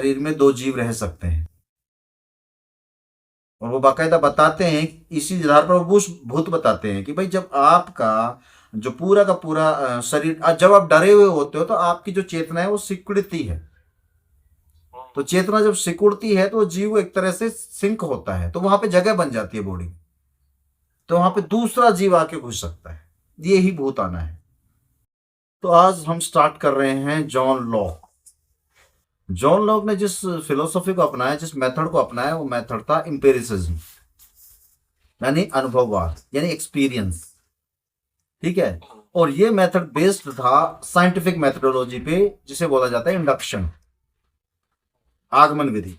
शरीर में दो जीव रह सकते हैं। और वो बाकायदा बताते हैं, इसी आधार पर वो भूत बताते हैं कि भाई जब आपका जो पूरा का पूरा शरीर, जब आप डरे हुए होते हो तो आपकी जो चेतना है वो सिकुड़ती है। तो चेतना जब सिकुड़ती है तो जीव एक तरह से सिंक होता है, तो वहां पे जगह बन जाती है बॉडी, तो वहां पे दूसरा जीव आके घुस सकता है। ये ही भूत आना है। तो आज हम स्टार्ट कर रहे हैं जॉन लॉक। जॉन लॉक ने जिस फिलोसफी को अपनाया, जिस मेथड को अपनाया, वो मेथड था एम्पिरिसिज्म, यानी अनुभववाद, यानी एक्सपीरियंस। ठीक है। और ये मेथड बेस्ड था साइंटिफिक मेथडोलॉजी पे, जिसे बोला जाता है इंडक्शन, आगमन विधि।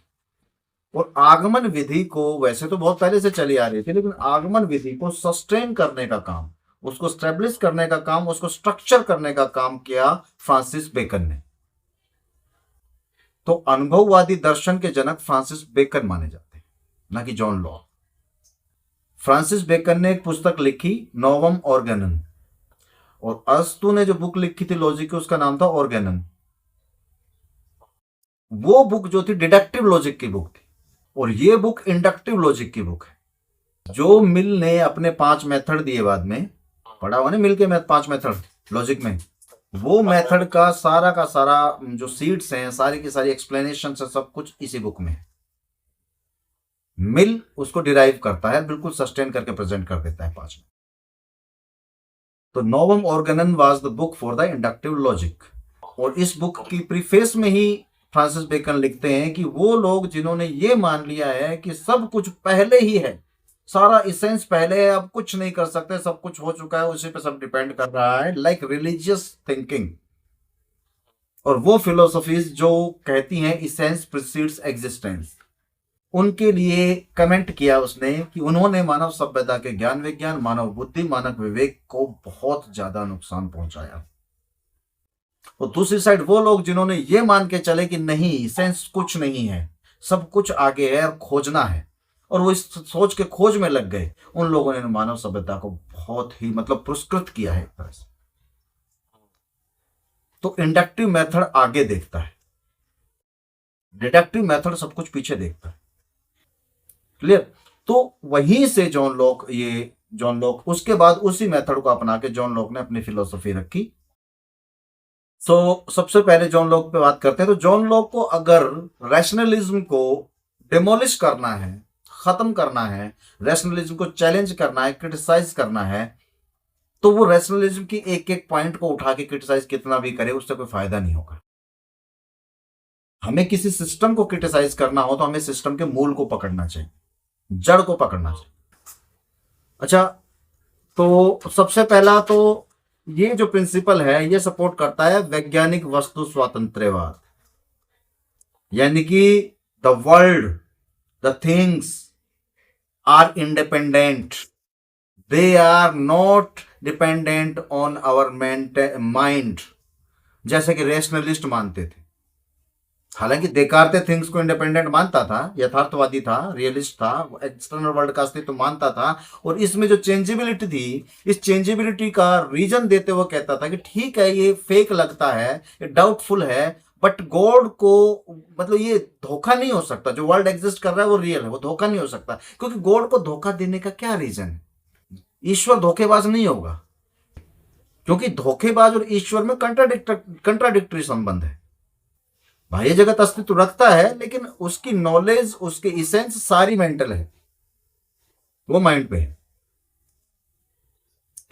और आगमन विधि को वैसे तो बहुत पहले से चली आ रही थी, लेकिन आगमन विधि को सस्टेन करने का काम, उसको स्टेब्लिश करने का काम, उसको स्ट्रक्चर करने का काम किया फ्रांसिस बेकन ने। तो अनुभववादी दर्शन के जनक फ्रांसिस बेकन माने जाते हैं, ना कि जॉन लॉक। फ्रांसिस बेकन ने एक पुस्तक लिखी, नोवम ऑर्गेनन, और अरस्तू ने जो बुक लिखी थी लॉजिक की, उसका नाम था ऑर्गेनन। वो बुक जो थी डिडक्टिव लॉजिक की बुक थी, और ये बुक इंडक्टिव लॉजिक की बुक है। जो मिल ने अपने 5 मेथड दिए, बाद में पढ़ा हुआ ना मिल के 5 मेथड लॉजिक में, वो मेथड का सारा जो सीड्स हैं, सारी की सारी एक्सप्लेनेशन है, सब कुछ इसी बुक में है। मिल उसको डिराइव करता है, बिल्कुल सस्टेन करके प्रेजेंट कर देता है 5 में। तो novum organon was the book for the inductive logic. और इस बुक की प्रीफेस में ही फ्रांसिस बेकन लिखते हैं कि वो लोग जिन्होंने ये मान लिया है कि सब कुछ पहले ही है, सारा इसेंस पहले है, अब कुछ नहीं कर सकते, सब कुछ हो चुका है, उसी पे सब डिपेंड कर रहा है, लाइक रिलीजियस थिंकिंग। और वो फिलोसफीज जो कहती हैं इसेंस प्रीसीड्स एग्जिस्टेंस, उनके लिए कमेंट किया उसने कि उन्होंने मानव सभ्यता के ज्ञान विज्ञान, मानव बुद्धि, मानव विवेक को बहुत ज्यादा नुकसान पहुंचाया। और दूसरी साइड वो लोग जिन्होंने ये मान के चले कि नहीं, सेंस कुछ नहीं है, सब कुछ आगे है और खोजना है, और वो इस सोच के खोज में लग गए, उन लोगों ने मानव सभ्यता को बहुत ही पुरस्कृत किया है एक तरह से। तो इंडक्टिव मेथड आगे देखता है, डिडक्टिव मेथड सब कुछ पीछे देखता है। क्लियर? तो वहीं से जॉन लॉक उसके बाद उसी मेथड को अपना के जॉन लॉक ने अपनी फिलोसफी रखी। सबसे पहले जॉन लॉक पे बात करते हैं। तो जॉन लॉक को अगर रैशनलिज्म को डिमोलिश करना है, खत्म करना है, रैशनलिज्म को चैलेंज करना है, क्रिटिसाइज करना है, तो वो रैशनलिज्म की एक एक पॉइंट को उठा के क्रिटिसाइज कितना भी करे, उससे कोई फायदा नहीं होगा। हमें किसी सिस्टम को क्रिटिसाइज करना हो तो हमें सिस्टम के मूल को पकड़ना चाहिए, जड़ को पकड़ना चाहिए। अच्छा, तो सबसे पहला तो ये जो प्रिंसिपल है, ये सपोर्ट करता है वैज्ञानिक वस्तु स्वातंत्र्यवाद, यानी कि the world, the things are independent, they are not dependent on our mind, जैसे कि रेशनलिस्ट मानते थे। हालांकि देकार्ते थिंग्स को इंडिपेंडेंट मानता था, यथार्थवादी था, रियलिस्ट था, एक्सटर्नल वर्ल्ड का अस्तित्व मानता था, और इसमें जो चेंजेबिलिटी थी, इस चेंजेबिलिटी का रीजन देते हुए कहता था कि ठीक है, ये फेक लगता है, ये डाउटफुल है, बट गॉड को ये धोखा नहीं हो सकता। जो वर्ल्ड एग्जिस्ट कर रहा है वो रियल है, वो धोखा नहीं हो सकता, क्योंकि गॉड को धोखा देने का क्या रीजन है? ईश्वर धोखेबाज नहीं होगा, क्योंकि धोखेबाज और ईश्वर में कंट्राडिक्टरी संबंध है। बाह्य जगत अस्तित्व रखता है, लेकिन उसकी नॉलेज, उसके इसेंस सारी मेंटल है, वो माइंड पे है।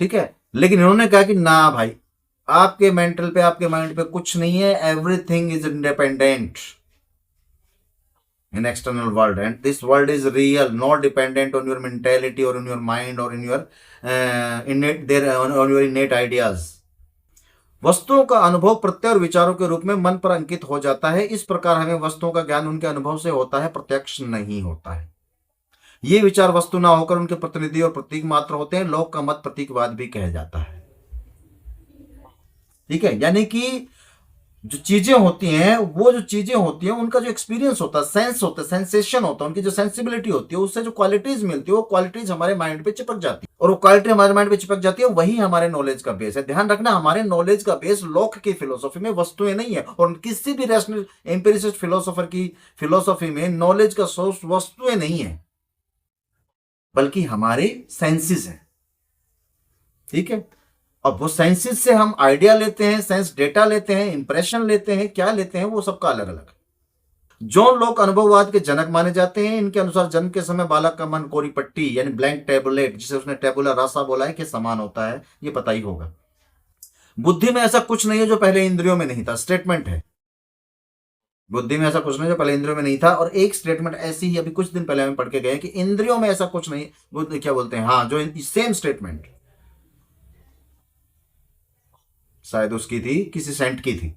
ठीक है। लेकिन इन्होंने कहा कि ना भाई, आपके मेंटल पे, आपके माइंड पे कुछ नहीं है, everything is independent in external world, and this world is real, not dependent on your mentality or on your mind or in your on your innate ideas. वस्तुओं का अनुभव प्रत्यय और विचारों के रूप में मन पर अंकित हो जाता है। इस प्रकार हमें वस्तुओं का ज्ञान उनके अनुभव से होता है, प्रत्यक्ष नहीं होता है। ये विचार वस्तु ना होकर उनके प्रतिनिधि और प्रतीक मात्र होते हैं। लोक का मत प्रतीकवाद भी कहा जाता है। ठीक है, यानी कि जो चीजें होती हैं, वो जो चीजें होती हैं उनका जो एक्सपीरियंस होता है, सेंस होता है, सेंसेशन होता है, उनकी जो सेंसिबिलिटी होती है, उससे जो क्वालिटीज मिलती है वो क्वालिटीज हमारे माइंड पे चिपक जाती है, और वो क्वालिटी हमारे माइंड पे चिपक जाती है, वही हमारे नॉलेज का बेस है। ध्यान रखना, हमारे नॉलेज का बेस लॉक की फिलोसॉफी में वस्तुएं नहीं है, और किसी भी रैशनल एम्पिरिसिस्ट फिलोसोफर की फिलोसॉफी में नॉलेज का सोर्स वस्तुएं नहीं है, बल्कि हमारे सेंसेस हैं। ठीक है, अब वो सेंसेस से हम आइडिया लेते हैं, सेंस डेटा लेते हैं, इंप्रेशन लेते हैं, क्या लेते हैं, वो सबका अलग अलग है। जॉन लॉक अनुभववाद के जनक माने जाते हैं। इनके अनुसार जन्म के समय बालक का मन कोरी पट्टी यानी ब्लैंक टेबलेट, जिसे उसने टेबुला रासा बोला है, के समान होता है, ये पता ही होगा। बुद्धि में ऐसा कुछ नहीं है जो पहले इंद्रियों में नहीं था, स्टेटमेंट है। बुद्धि में ऐसा कुछ नहीं जो पहले इंद्रियों में नहीं था, और एक स्टेटमेंट ऐसी ही अभी कुछ दिन पहले हम पढ़ के गए कि इंद्रियों में ऐसा कुछ नहीं, बुद्धि क्या बोलते हैं, हाँ, जो सेम स्टेटमेंट शायद उसकी थी, किसी सेंट की थी,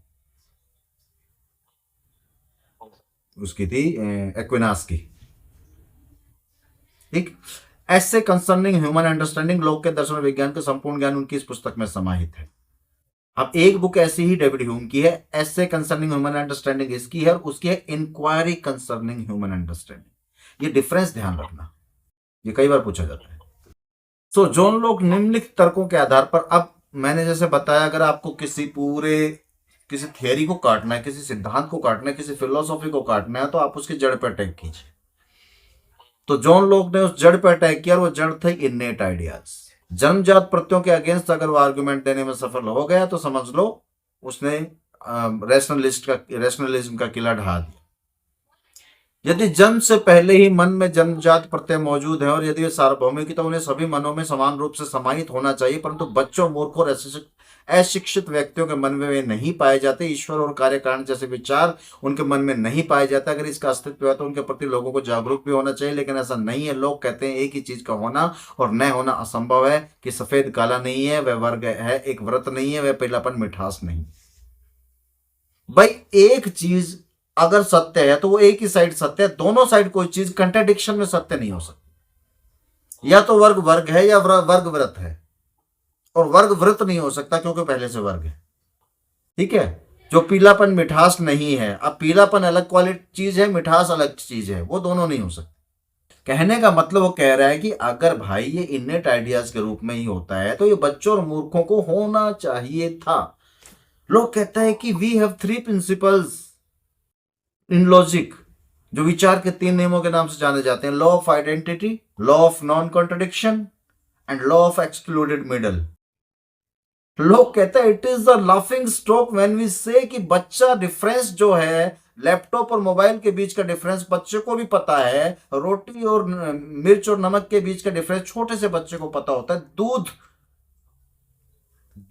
उसकी थी एक्विनास की। ठीक, ऐसे कंसर्निंग ह्यूमन अंडरस्टैंडिंग, लोक के दर्शन और विज्ञान का संपूर्ण ज्ञान उनकी इस पुस्तक में समाहित है। अब एक बुक ऐसी ही डेविड ह्यूम की है, ऐसे कंसर्निंग ह्यूमन अंडरस्टैंडिंग इसकी है, और उसकी है इंक्वायरी कंसर्निंग ह्यूमन अंडरस्टैंडिंग। ये डिफरेंस ध्यान रखना, ये कई बार पूछा जाता है। सो जॉन लोग निम्नलिखित तर्कों के आधार पर, अब मैंने जैसे बताया, अगर आपको किसी थियरी को काटना है, किसी सिद्धांत को काटना है, किसी फिलोसॉफी को काटना है, तो आप उसकी जड़ पर अटैक कीजिए। तो जॉन लोग ने उस जड़ पर अटैक किया, और वो जड़ थे इन्नेट आइडियाज। जन्मजात प्रत्ययों के अगेंस्ट अगर वो आर्गुमेंट देने में सफल हो गया तो समझ लो उसने रेशनलिज्म का किला ढा दिया। यदि जन्म से पहले ही मन में जन्मजात प्रत्यय मौजूद है, और यदि वे सार्वभौमिक, तो उन्हें सभी मनों में समान रूप से समाहित होना चाहिए, परंतु बच्चों, मूर्खों और अशिक्षित व्यक्तियों के मन में वे नहीं पाए जाते। ईश्वर और कार्य कारण जैसे विचार उनके मन में नहीं पाए जाते। अगर इसका अस्तित्व है तो उनके प्रति लोगों को जागरूक भी होना चाहिए, लेकिन ऐसा नहीं है। लोग कहते हैं एक ही चीज का होना और न होना असंभव है, कि सफेद काला नहीं है, वह वर्ग है, एक व्रत नहीं है, वह पीलापन मिठास नहीं। भाई एक चीज अगर सत्य है तो वो एक ही साइड सत्य है, दोनों साइड कोई चीज कंट्राडिक्शन में सत्य नहीं हो सकती। या तो वर्ग वर्ग है या वर्ग व्रत है, और वर्ग व्रत नहीं हो सकता क्योंकि पहले से वर्ग है। ठीक है, जो पीलापन मिठास नहीं है, अब पीलापन अलग क्वालिटी चीज है, मिठास अलग चीज है, वो दोनों नहीं हो सकते। कहने का मतलब वो कह रहा है कि अगर भाई ये इन्नेट आइडियाज के रूप में ही होता है तो ये बच्चों और मूर्खों को होना चाहिए था। लोग कहता है कि we have three principles in logic, जो विचार के तीन नियमों के नाम से जाने जाते हैं: law of identity, law of non contradiction and law of excluded middle. लोग कहते हैं it is the laughing stock when we say कि बच्चा डिफरेंस जो है लैपटॉप और मोबाइल के बीच का डिफरेंस बच्चे को भी पता है, रोटी और मिर्च और नमक के बीच का डिफरेंस छोटे से बच्चे को पता होता है,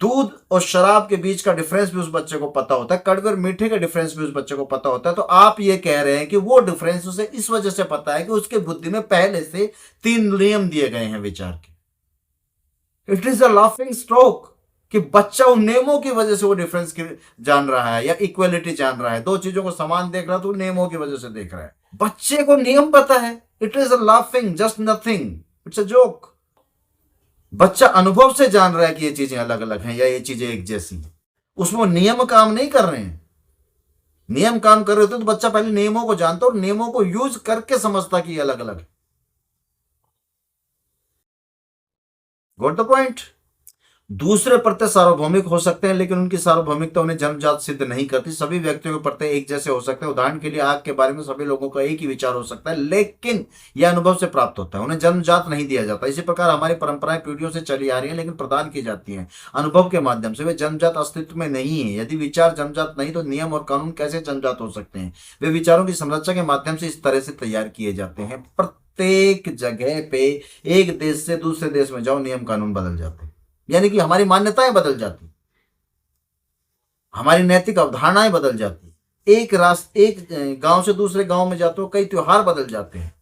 दूध और शराब के बीच का डिफरेंस भी उस बच्चे को पता होता है, कड़वे और मीठे का डिफरेंस भी उस बच्चे को पता होता है। तो आप ये कह रहे हैं कि वो डिफरेंस उसे इस वजह से पता है कि उसके बुद्धि में पहले से तीन नियम दिए गए हैं विचार के। It is a laughing stroke कि बच्चा उन नियमों की वजह से वो डिफरेंस जान रहा है, या इक्वलिटी जान रहा है, दो चीजों को समान देख रहा है तो नियमों की वजह से देख रहा है। बच्चे को नियम पता है। It is a laughing just nothing, it's a joke. बच्चा अनुभव से जान रहा है कि ये चीजें अलग अलग हैं या ये चीजें एक जैसी हैं, उसमें नियम काम नहीं कर रहे हैं। नियम काम कर रहे होते तो बच्चा पहले नियमों को जानता और नियमों को यूज करके समझता कि ये अलग अलग है। Got the point. दूसरे प्रत्यय सार्वभौमिक हो सकते हैं, लेकिन उनकी सार्वभौमिकता उन्हें जन्मजात सिद्ध नहीं करती। सभी व्यक्तियों के प्रत्यय एक जैसे हो सकते हैं। उदाहरण के लिए आग के बारे में सभी लोगों का एक ही विचार हो सकता है, लेकिन यह अनुभव से प्राप्त होता है, उन्हें जन्मजात नहीं दिया जाता। इसी प्रकार हमारी परंपराएं पीढ़ियों से चली आ रही है, लेकिन प्रदान की जाती हैं अनुभव के माध्यम से। वे जन्मजात अस्तित्व में नहीं है। यदि विचार जन्मजात नहीं तो नियम और कानून कैसे जन्मजात हो सकते हैं? वे विचारों की संरचना के माध्यम से इस तरह से तैयार किए जाते हैं। प्रत्येक जगह पे एक देश से दूसरे देश में जाओ, नियम कानून बदल जाते हैं, यानी कि हमारी मान्यताएं बदल जाती, हमारी नैतिक अवधारणाएं बदल जाती। एक गांव से दूसरे गांव में जाते हो, कई त्योहार बदल जाते हैं,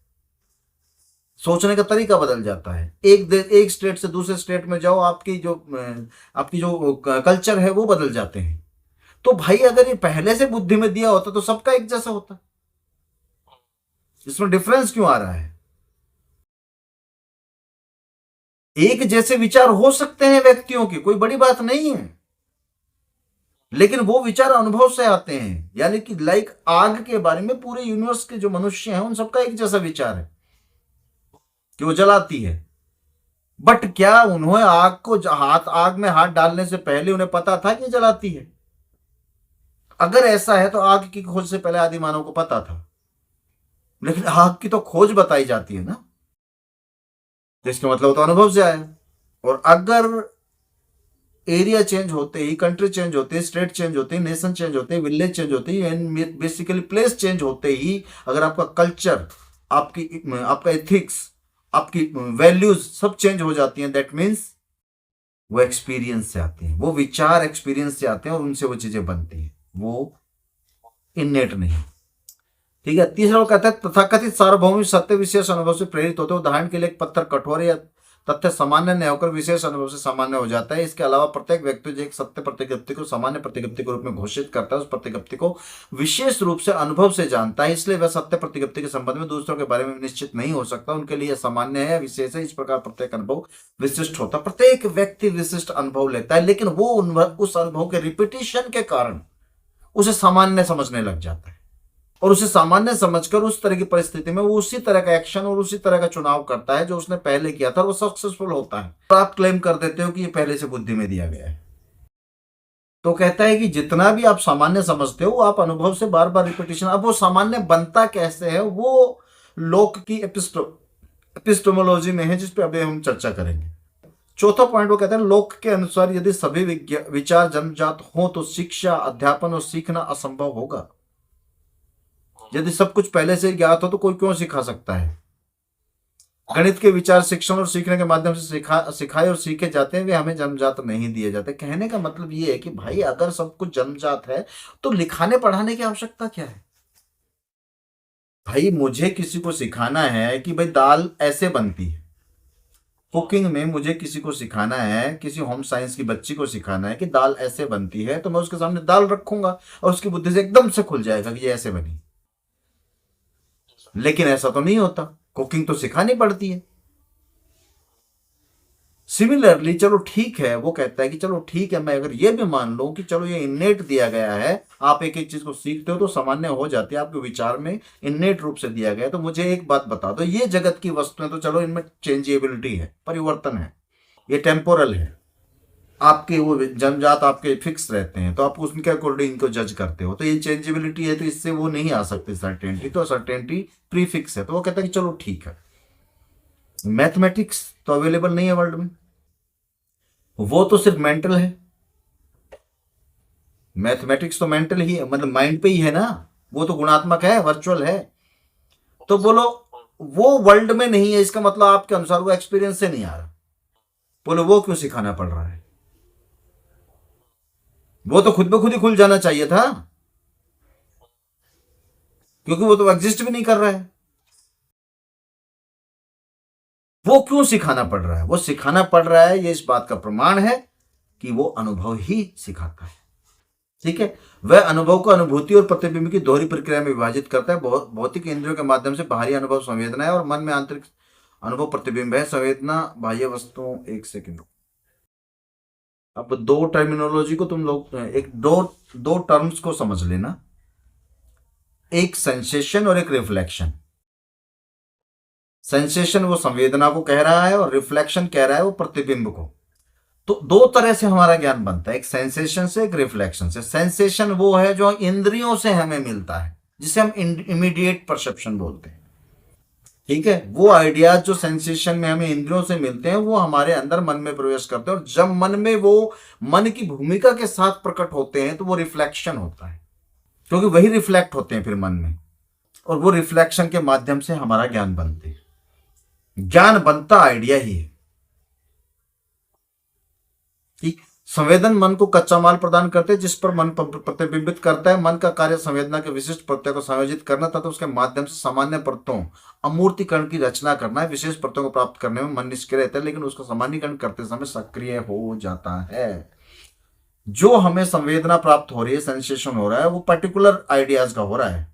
सोचने का तरीका बदल जाता है। एक स्टेट से दूसरे स्टेट में जाओ, आपकी जो कल्चर है वो बदल जाते हैं। तो भाई अगर ये पहले से बुद्धि में दिया होता तो सबका एक जैसा होता, इसमें डिफरेंस क्यों आ रहा है? एक जैसे विचार हो सकते हैं व्यक्तियों के, कोई बड़ी बात नहीं है, लेकिन वो विचार अनुभव से आते हैं, यानी कि लाइक आग के बारे में पूरे यूनिवर्स के जो मनुष्य हैं उन सबका एक जैसा विचार है कि वो जलाती है। बट क्या उन्होंने आग को आग में हाथ डालने से पहले उन्हें पता था कि जलाती है? अगर ऐसा है तो आग की खोज से पहले आदि मानव को पता था, लेकिन आग की तो खोज बताई जाती है ना, तो इसका मतलब तो अनुभव से आया। और अगर एरिया चेंज होते ही, कंट्री चेंज होते ही, स्टेट चेंज होते ही, नेशन चेंज होते ही, विलेज चेंज होते ही, एंड बेसिकली प्लेस चेंज होते ही अगर आपका कल्चर, आपका एथिक्स, आपकी वैल्यूज सब चेंज हो जाती हैं, दैट मीन्स वो एक्सपीरियंस से आती हैं, वो विचार एक्सपीरियंस से आते हैं और उनसे वो चीजें बनती हैं, वो इननेट नहीं। ठीक है। तीसरा वो कहता है तथाकथित सार्वभौमिक सत्य विशेष अनुभव से प्रेरित होते हैं। उदाहरण के लिए एक पत्थर कठोर या तथ्य सामान्य नहीं होकर विशेष अनुभव से सामान्य हो जाता है। इसके अलावा प्रत्येक व्यक्ति जो एक सत्य प्रतिज्ञप्ति को सामान्य प्रतिज्ञप्ति के रूप में घोषित करता है, उस प्रतिज्ञप्ति को विशेष रूप से अनुभव से जानता है, इसलिए वह सत्य प्रतिज्ञप्ति के संबंध में दूसरों के बारे में निश्चित नहीं हो सकता। उनके लिए सामान्य है, विशेष है। इस प्रकार प्रत्येक अनुभव विशिष्ट होता है। प्रत्येक व्यक्ति विशिष्ट अनुभव लेता है, लेकिन वो उस अनुभव के रिपीटिशन के कारण उसे सामान्य समझने लग जाता है, और उसे सामान्य समझकर उस तरह की परिस्थिति में वो उसी तरह का एक्शन और उसी तरह का चुनाव करता है जो उसने पहले किया था, और वो सक्सेसफुल होता है। तो आप क्लेम कर देते हो कि ये पहले से बुद्धि में दिया गया है। तो कहता है कि जितना भी आप सामान्य समझते हो आप अनुभव से बार बार रिपीटिशन। अब वो सामान्य बनता कैसे है वो लोक की एपिस्टोमोलॉजी में है, जिस पे अभी हम चर्चा करेंगे। चौथा पॉइंट वो कहते हैं लोक के अनुसार यदि सभी विचार जन्मजात हो तो शिक्षा, अध्यापन और सीखना असंभव होगा। यदि सब कुछ पहले से ज्ञात हो तो कोई क्यों सिखा सकता है? गणित के विचार शिक्षण और सीखने के माध्यम से सिखाए और सीखे जाते हैं, वे हमें जन्मजात नहीं दिए जाते। कहने का मतलब ये है कि भाई अगर सब कुछ जन्मजात है तो लिखाने पढ़ाने की आवश्यकता क्या है? भाई मुझे किसी को सिखाना है कि भाई दाल ऐसे बनती है, कुकिंग में मुझे किसी को सिखाना है, किसी होम साइंस की बच्ची को सिखाना है कि दाल ऐसे बनती है, तो मैं उसके सामने दाल रखूंगा और उसकी बुद्धि से एकदम से खुल जाएगा कि ये ऐसे बनी। लेकिन ऐसा तो नहीं होता, कुकिंग तो सिखानी पड़ती है। सिमिलरली चलो ठीक है, वो कहता है कि चलो ठीक है, मैं अगर ये भी मान लूं कि चलो ये इन्नेट दिया गया है, आप एक एक चीज को सीखते हो तो सामान्य हो जाती है, आपके विचार में इन्नेट रूप से दिया गया है, तो मुझे एक बात बता दो, ये जगत की वस्तुएं तो चलो इनमें चेंजेबिलिटी है, परिवर्तन है, ये टेम्पोरल है, आपके वो जन्मजात आपके फिक्स रहते हैं, तो आप उनके अकॉर्डिंग इनको जज करते हो, तो ये चेंजेबिलिटी है, तो इससे वो नहीं आ सकती सर्टेनिटी, तो सर्टेनिटी प्रीफिक्स है। तो वो कहता है कि चलो ठीक है, मैथमेटिक्स तो अवेलेबल नहीं है वर्ल्ड में, वो तो सिर्फ मेंटल है। मैथमेटिक्स तो मेंटल ही है, मतलब माइंड पे ही है ना, वो तो गुणात्मक है, वर्चुअल है। तो बोलो वो वर्ल्ड में नहीं है, इसका मतलब आपके अनुसार वो एक्सपीरियंस से नहीं आ रहा, बोलो वो क्यों सिखाना पड़ रहा है? वो तो खुद ब खुद ही खुल जाना चाहिए था, क्योंकि वो तो एग्जिस्ट भी नहीं कर रहा है। वो क्यों सिखाना पड़ रहा है? वो सिखाना पड़ रहा है, ये इस बात का प्रमाण है कि वो अनुभव ही सिखाता है। ठीक है। वह अनुभव को अनुभूति और प्रतिबिंब की दोहरी प्रक्रिया में विभाजित करता है। भौतिक इंद्रियों के माध्यम से बाहरी अनुभव संवेदना है और मन में आंतरिक अनुभव प्रतिबिंब है। संवेदना बाह्य वस्तुओं, एक सेकंड, अब दो टर्मिनोलॉजी को तुम लोग दो टर्म्स को समझ लेना, एक सेंसेशन और एक रिफ्लेक्शन। सेंसेशन वो संवेदना को कह रहा है और रिफ्लेक्शन कह रहा है वो प्रतिबिंब को। तो दो तरह से हमारा ज्ञान बनता है, एक सेंसेशन से, एक रिफ्लेक्शन से। सेंसेशन वो है जो इंद्रियों से हमें मिलता है, जिसे हम इमीडिएट परसेप्शन बोलते हैं। ठीक है। वो आइडियाज जो सेंसेशन में हमें इंद्रियों से मिलते हैं वो हमारे अंदर मन में प्रवेश करते हैं, और जब मन में वो मन की भूमिका के साथ प्रकट होते हैं तो वो रिफ्लेक्शन होता है, क्योंकि वही रिफ्लेक्ट होते हैं फिर मन में, और वो रिफ्लेक्शन के माध्यम से हमारा ज्ञान बनते हैं। ज्ञान बनता आइडिया ही है। ठीक। संवेदन मन को कच्चा माल प्रदान करते हैं जिस पर मन प्रतिबिंबित करता है। मन का कार्य संवेदना के विशिष्ट प्रत्यय को संयोजित करना तथा उसके माध्यम से सामान्य परतों, अमूर्तीकरण की रचना करना है। विशेष परतों को प्राप्त करने में मन निष्क्रिय रहता है, लेकिन उसका सामान्यकरण करते समय सक्रिय हो जाता है। जो हमें संवेदना प्राप्त हो रही है, सेंसेशन हो रहा है, वो पर्टिकुलर आइडियाज का हो रहा है,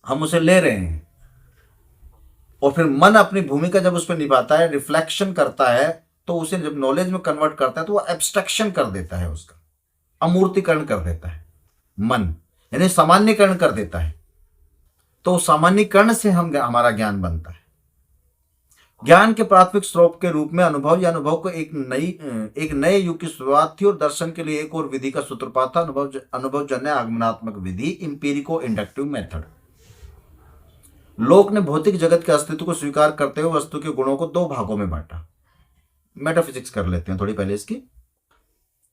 हम उसे ले रहे हैं, और फिर मन अपनी भूमिका जब उस पर निभाता है, रिफ्लेक्शन करता है, तो उसे जब नॉलेज में कन्वर्ट करता है तो वो एब्स्ट्रैक्शन कर देता है उसका, अमूर्तीकरण कर देता है मन, यानी सामान्यकरण कर देता है। तो सामान्यकरण से हमारा ज्ञान बनता है। ज्ञान के प्राथमिक स्रोत के रूप में अनुभव या अनुभव को एक नए युग की शुरुआत थी और दर्शन के लिए एक और विधि का सूत्रपात था, अनुभवजन्य आगमनात्मक विधि, इंपीरिको इंडक्टिव मेथड। लोक ने भौतिक जगत के अस्तित्व को स्वीकार करते हुए वस्तु के गुणों को दो भागों में बांटा। मेटाफिजिक्स कर लेते हैं थोड़ी पहले इसकी।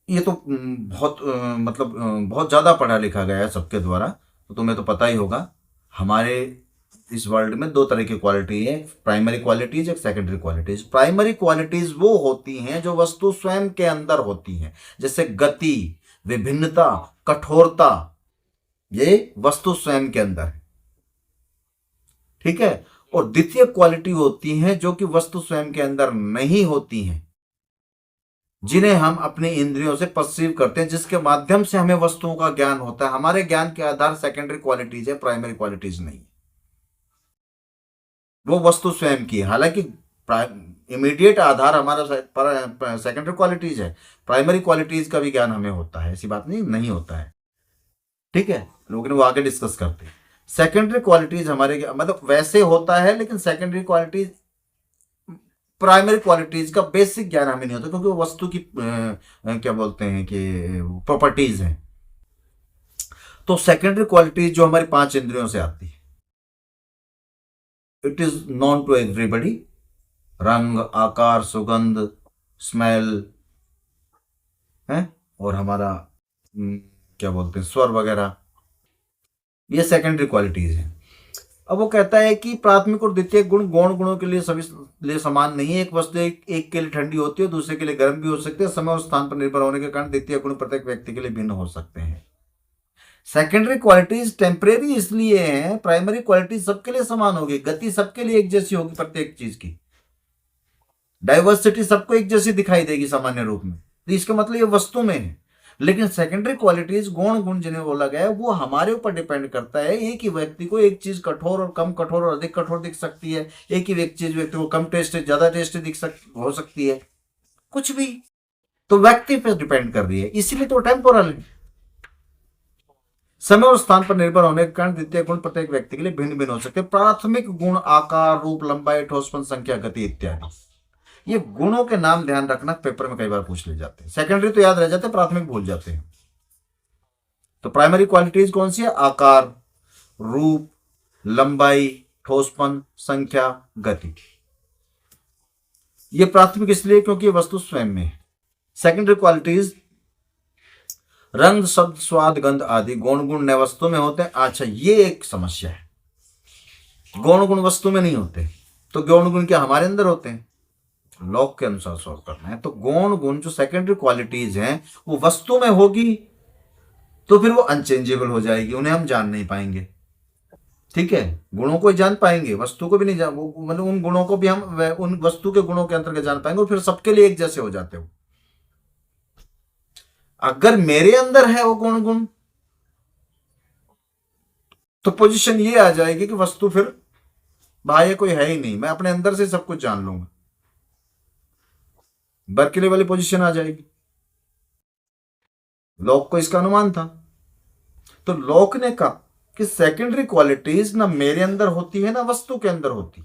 ये तो बहुत ज्यादा पढ़ा लिखा गया है सबके द्वारा, तो तुम्हें तो पता ही होगा। हमारे इस वर्ल्ड में दो तरह की क्वालिटी है, प्राइमरी क्वालिटीज, एक सेकेंडरी क्वालिटीज। प्राइमरी क्वालिटीज वो होती हैं जो वस्तु स्वयं के अंदर होती हैं, जैसे गति, विभिन्नता, कठोरता, ये वस्तु स्वयं के अंदर है, ठीक है। और द्वितीय क्वालिटी होती हैं जो कि वस्तु स्वयं के अंदर नहीं होती हैं, जिन्हें हम अपने इंद्रियों से परसीव करते हैं, जिसके माध्यम से हमें वस्तुओं का ज्ञान होता है। हमारे ज्ञान के आधार सेकेंडरी क्वालिटीज है, प्राइमरी क्वालिटीज नहीं। वो वस्तु स्वयं की है। हालांकि इमीडिएट आधार हमारा सेकेंडरी क्वालिटीज है, प्राइमरी क्वालिटीज का भी ज्ञान हमें होता है, ऐसी बात नहीं होता है, ठीक है। लोग वो आगे डिस्कस करते हैं। सेकेंडरी क्वालिटीज हमारे वैसे होता है, लेकिन सेकेंडरी क्वालिटीज प्राइमरी क्वालिटीज का बेसिक ज्ञान हमें नहीं होता, क्योंकि वो वस्तु की क्या बोलते हैं कि प्रॉपर्टीज हैं। तो सेकेंडरी क्वालिटीज जो हमारी 5 इंद्रियों से आती है, it is known to everybody. रंग, आकार, सुगंध, स्मेल है, और हमारा क्या बोलते हैं स्वर वगैरह, ये सेकेंडरी क्वालिटीज है। अब वो कहता है कि प्राथमिक और द्वितीय गुण गौण गुणों के लिए सभी लिए समान नहीं है। एक वस्तु एक के लिए ठंडी होती है, दूसरे के लिए गर्म भी हो सकती है। समय और स्थान पर निर्भर होने के कारण द्वितीय गुण प्रत्येक व्यक्ति के लिए भिन्न हो सकते हैं। सेकेंडरी क्वालिटीज टेम्परेरी इसलिए हैं, प्राइमरी क्वालिटीज सबके लिए समान होगी। गति सबके लिए एक जैसी होगी, प्रत्येक चीज की डाइवर्सिटी सबको एक जैसी दिखाई देगी सामान्य रूप में, तो इसका मतलब ये वस्तु में है। लेकिन सेकेंडरी क्वालिटीज गौण गुण जिन्हें बोला गया है, वो हमारे ऊपर डिपेंड करता है। एक ही व्यक्ति को एक चीज कठोर और कम कठोर और अधिक कठोर दिख सकती है, एक ही चीज व्यक्ति को कम टेस्टी ज्यादा टेस्टी हो सकती है, कुछ भी तो व्यक्ति पे डिपेंड कर रही है, इसीलिए तो टेम्पोरल है। समय और स्थान पर निर्भर होने के कारण द्वितीय गुण प्रत्येक व्यक्ति के लिए भिन्न भिन्न हो सकते हैं। प्राथमिक गुण आकार, रूप, लंबाई, ठोसपन, संख्या, गति इत्यादि, ये गुणों के नाम ध्यान रखना, पेपर में कई बार पूछ ले जाते हैं। सेकेंडरी तो याद रह जाते हैं, प्राथमिक भूल जाते हैं। तो प्राइमरी क्वालिटीज कौन सी है? आकार, रूप, लंबाई, ठोसपन, संख्या, गति। ये प्राथमिक इसलिए क्योंकि वस्तु स्वयं में है। सेकेंडरी क्वालिटीज रंग, शब्द, स्वाद, गंध आदि गौण गुण नए वस्तु में होते हैं। अच्छा, ये एक समस्या है, गौण गुण वस्तु में नहीं होते, तो गौण गुण क्या हमारे अंदर होते हैं? लॉक के अनुसार सॉल्व करना है। तो गौण गुण जो सेकेंडरी क्वालिटीज हैं वो वस्तु में होगी तो फिर वो अनचेंजेबल हो जाएगी, उन्हें हम जान नहीं पाएंगे, ठीक है। गुणों को ही जान पाएंगे, वस्तु को भी नहीं जान, मतलब उन गुणों को भी हम उन वस्तु के गुणों के अंतर्गत जान पाएंगे और फिर सबके लिए एक जैसे हो जाते हो। अगर मेरे अंदर है वो गुण गुण तो पोजीशन ये आ जाएगी कि वस्तु फिर बाह्य कोई है ही नहीं, मैं अपने अंदर से सब कुछ जान लूंगा, बर्कले वाली पोजीशन आ जाएगी। लॉक को इसका अनुमान था, तो लॉक ने कहा कि सेकेंडरी क्वालिटीज ना मेरे अंदर होती है ना वस्तु के अंदर होती,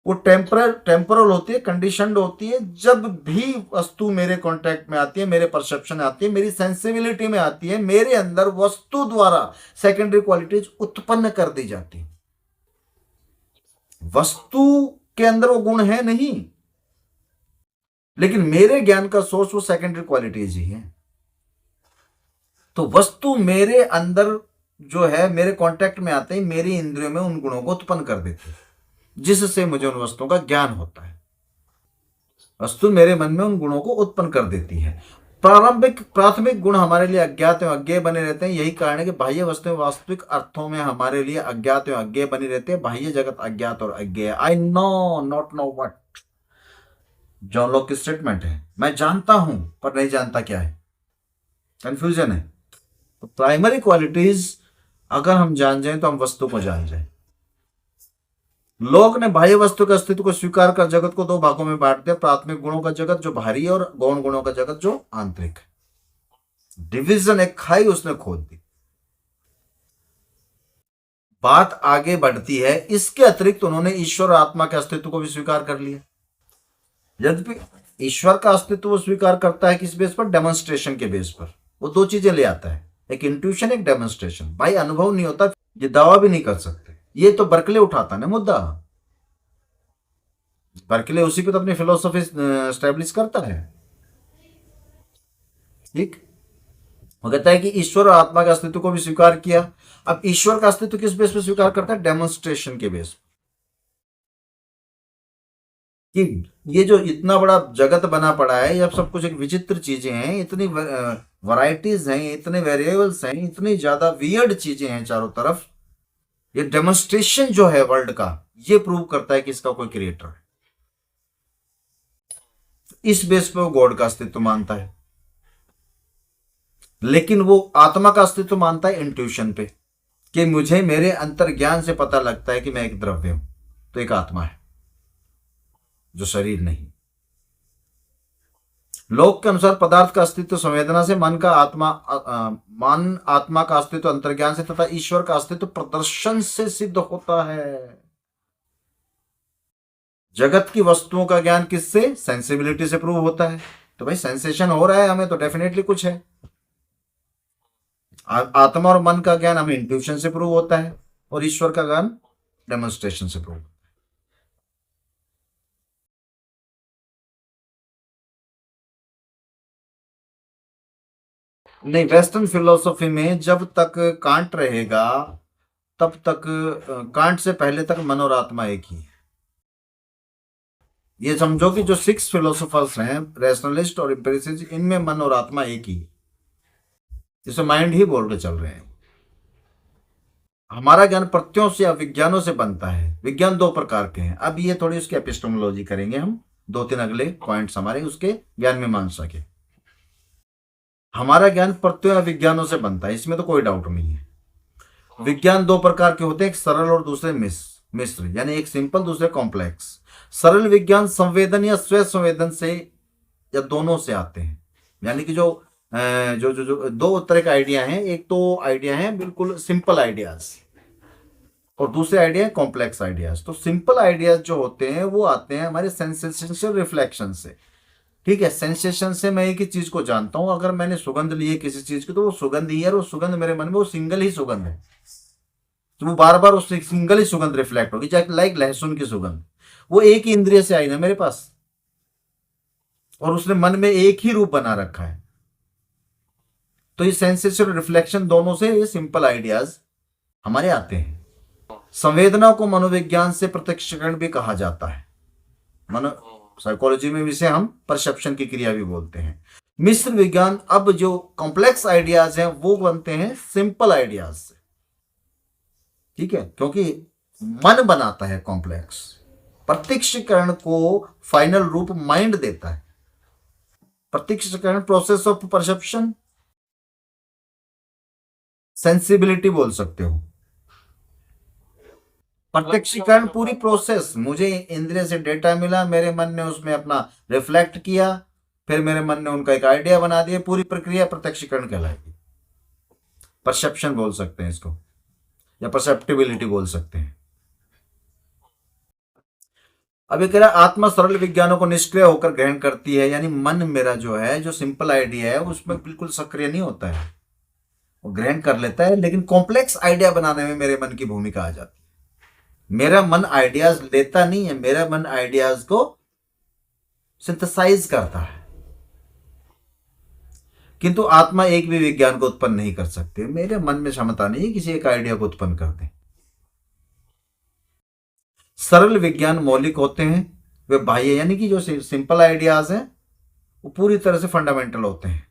वो टेम्परल होती है, कंडीशनड होती है। जब भी वस्तु मेरे कांटेक्ट में आती है, मेरे परसेप्शन में आती है, मेरी सेंसिबिलिटी में आती है, मेरे अंदर वस्तु द्वारा सेकेंडरी क्वालिटीज उत्पन्न कर दी जाती है। वस्तु के अंदर वो गुण है नहीं, लेकिन मेरे ज्ञान का सोर्स वो सेकेंडरी क्वालिटीज ही है। तो वस्तु मेरे अंदर जो है, मेरे कांटेक्ट में आते ही मेरी इंद्रियों में उन गुणों को उत्पन्न कर देते हैं, जिससे मुझे उन वस्तुओं का ज्ञान होता है। वस्तु मेरे मन में उन गुणों को उत्पन्न कर देती है। प्राथमिक गुण हमारे लिए अज्ञात एवं अज्ञेय बने रहते हैं। यही कारण है कि बाह्य वस्तुएं वास्तविक अर्थों में हमारे लिए अज्ञात एवं अज्ञेय बनी रहती है। बाह्य जगत अज्ञात और अज्ञेय। I know not know what, John Locke की स्टेटमेंट है, मैं जानता हूं पर नहीं जानता क्या है, कंफ्यूजन है। तो प्राइमरी क्वालिटीज अगर हम जान जाएं तो हम वस्तु को जान जाएं। लोक ने बाह्य वस्तु के अस्तित्व को स्वीकार कर जगत को दो भागों में बांट दिया, प्राथमिक गुणों का जगत जो बाहरी है और गौण गुणों का जगत जो आंतरिक है। डिवीजन, एक खाई उसने खोद दी। बात आगे बढ़ती है, इसके अतिरिक्त उन्होंने ईश्वर और आत्मा के अस्तित्व को भी स्वीकार कर लिया। यद्यपि ईश्वर का अस्तित्व वो स्वीकार करता है किस बेस पर? डेमोन्स्ट्रेशन के बेस पर। वो दो चीजें ले आता है, एक इंट्यूशन, एक डेमोन्स्ट्रेशन। भाई अनुभव नहीं होता, ये दावा भी नहीं कर सकते। ये तो बर्कले उठाता ना मुद्दा, बर्कले उसी पे तो अपनी फिलोसफी स्टैब्लिश करता है। ठीक, वो कहता है कि ईश्वर और आत्मा के अस्तित्व को भी स्वीकार किया। अब ईश्वर का अस्तित्व किस बेस पे स्वीकार करता है? डेमोन्स्ट्रेशन के बेस कि ये जो इतना बड़ा जगत बना पड़ा है, ये सब कुछ एक विचित्र चीजें हैं, इतनी वैरायटीज हैं, इतने वेरिएबल्स हैं, इतनी ज्यादा वियर्ड चीजें हैं चारों तरफ। ये डेमोन्स्ट्रेशन जो है वर्ल्ड का, ये प्रूव करता है कि इसका कोई क्रिएटर है। इस बेस पे वो गॉड का अस्तित्व मानता है, लेकिन वो आत्मा का अस्तित्व मानता है इंट्यूशन पे, कि मुझे मेरे अंतर्ज्ञान से पता लगता है कि मैं एक द्रव्य हूं, तो एक आत्मा है जो शरीर नहीं। लोक के अनुसार पदार्थ का अस्तित्व संवेदना से, मन का मन आत्मा का अस्तित्व अंतर्ज्ञान से, तथा ईश्वर का अस्तित्व प्रदर्शन से सिद्ध होता है। जगत की वस्तुओं का ज्ञान किससे? सेंसिबिलिटी से प्रूव होता है। तो भाई सेंसेशन हो रहा है हमें, तो डेफिनेटली कुछ है। आत्मा और मन का ज्ञान हमें इंट्यूशन से प्रूव होता है, और ईश्वर का ज्ञान डेमोन्स्ट्रेशन से प्रूव। नहीं, वेस्टर्न फिलोसफी में जब तक कांट रहेगा तब तक, कांट से पहले तक मन और आत्मा एक ही है। ये समझो कि जो 6 फिलोसोफर्स हैं, रैशनलिस्ट और एम्पिरिसिस्ट, इनमें मन और आत्मा एक ही है, जिसे माइंड ही बोल के चल रहे हैं। हमारा ज्ञान प्रत्ययों से या विज्ञानों से बनता है। विज्ञान 2 प्रकार के हैं। अब ये थोड़ी उसकी एपिस्टेमोलॉजी करेंगे हम, 2-3 अगले पॉइंट्स हमारे उसके ज्ञान में मान सके। हमारा ज्ञान प्रत्ययों या विज्ञानों से बनता है, इसमें तो कोई डाउट नहीं है। विज्ञान 2 प्रकार के होते हैं, एक सरल और दूसरे मिश्र, यानी एक सिंपल दूसरे कॉम्प्लेक्स। सरल विज्ञान संवेदन या स्व संवेदन से या दोनों से आते हैं, यानी कि जो जो जो जो 2 तरह का आइडिया है। एक तो आइडिया है बिल्कुल सिंपल आइडियाज, और दूसरे आइडिया है कॉम्प्लेक्स आइडियाज। तो सिंपल आइडियाज जो होते हैं वो आते हैं हमारे सेंसेशन रिफ्लेक्शन से। ठीक है, सेंसेशन से मैं एक ही चीज को जानता हूं। अगर मैंने सुगंध ली है किसी चीज की, तो वो सुगंध ही है, और वो सुगंध मेरे मन में वो सिंगल ही सुगंध है, तो वो बार बार उससे सिंगल ही सुगंध रिफ्लेक्ट होगी। चाहे लाइक लहसुन की सुगंध, वो एक ही इंद्रिय से आई ना मेरे पास, और उसने मन में एक ही रूप बना रखा है। तो ये सेंसेशन रिफ्लेक्शन दोनों से ये सिंपल आइडियाज हमारे आते हैं। संवेदना को मनोविज्ञान से प्रत्यक्षीकरण भी कहा जाता है। मनो साइकोलॉजी में इसे हम परसेप्शन की क्रिया भी बोलते हैं। मिश्र विज्ञान, अब जो कॉम्प्लेक्स आइडियाज हैं वो बनते हैं सिंपल आइडियाज से। ठीक है, क्योंकि मन बनाता है कॉम्प्लेक्स, प्रत्यक्षीकरण को फाइनल रूप माइंड देता है। प्रत्यक्षीकरण प्रोसेस ऑफ परसेप्शन, सेंसिबिलिटी बोल सकते हो। प्रत्यक्षीकरण पूरी प्रोसेस, मुझे इंद्रिय से डेटा मिला, मेरे मन ने उसमें अपना रिफ्लेक्ट किया, फिर मेरे मन ने उनका एक आइडिया बना दिया, पूरी प्रक्रिया प्रत्यक्षीकरण कहलाएगी। परसेप्शन बोल सकते हैं इसको, या परसेप्टिबिलिटी बोल सकते हैं। अब ये कह रहा है आत्मा सरल विज्ञानों को निष्क्रिय होकर ग्रहण करती है, यानी मन मेरा जो है, जो सिंपल आइडिया है, उसमें बिल्कुल सक्रिय नहीं होता है, वो ग्रहण कर लेता है, लेकिन कॉम्प्लेक्स आइडिया बनाने में मेरे मन की भूमिका आ जाती है। मेरा मन आइडियाज लेता नहीं है, मेरा मन आइडियाज को सिंथेसाइज करता है। किंतु आत्मा एक भी विज्ञान को उत्पन्न नहीं कर सकती। मेरे मन में क्षमता नहीं है किसी एक आइडिया को उत्पन्न कर दे। सरल विज्ञान मौलिक होते हैं, वे बाह्य, यानी कि जो सिंपल आइडियाज हैं वो पूरी तरह से फंडामेंटल होते हैं।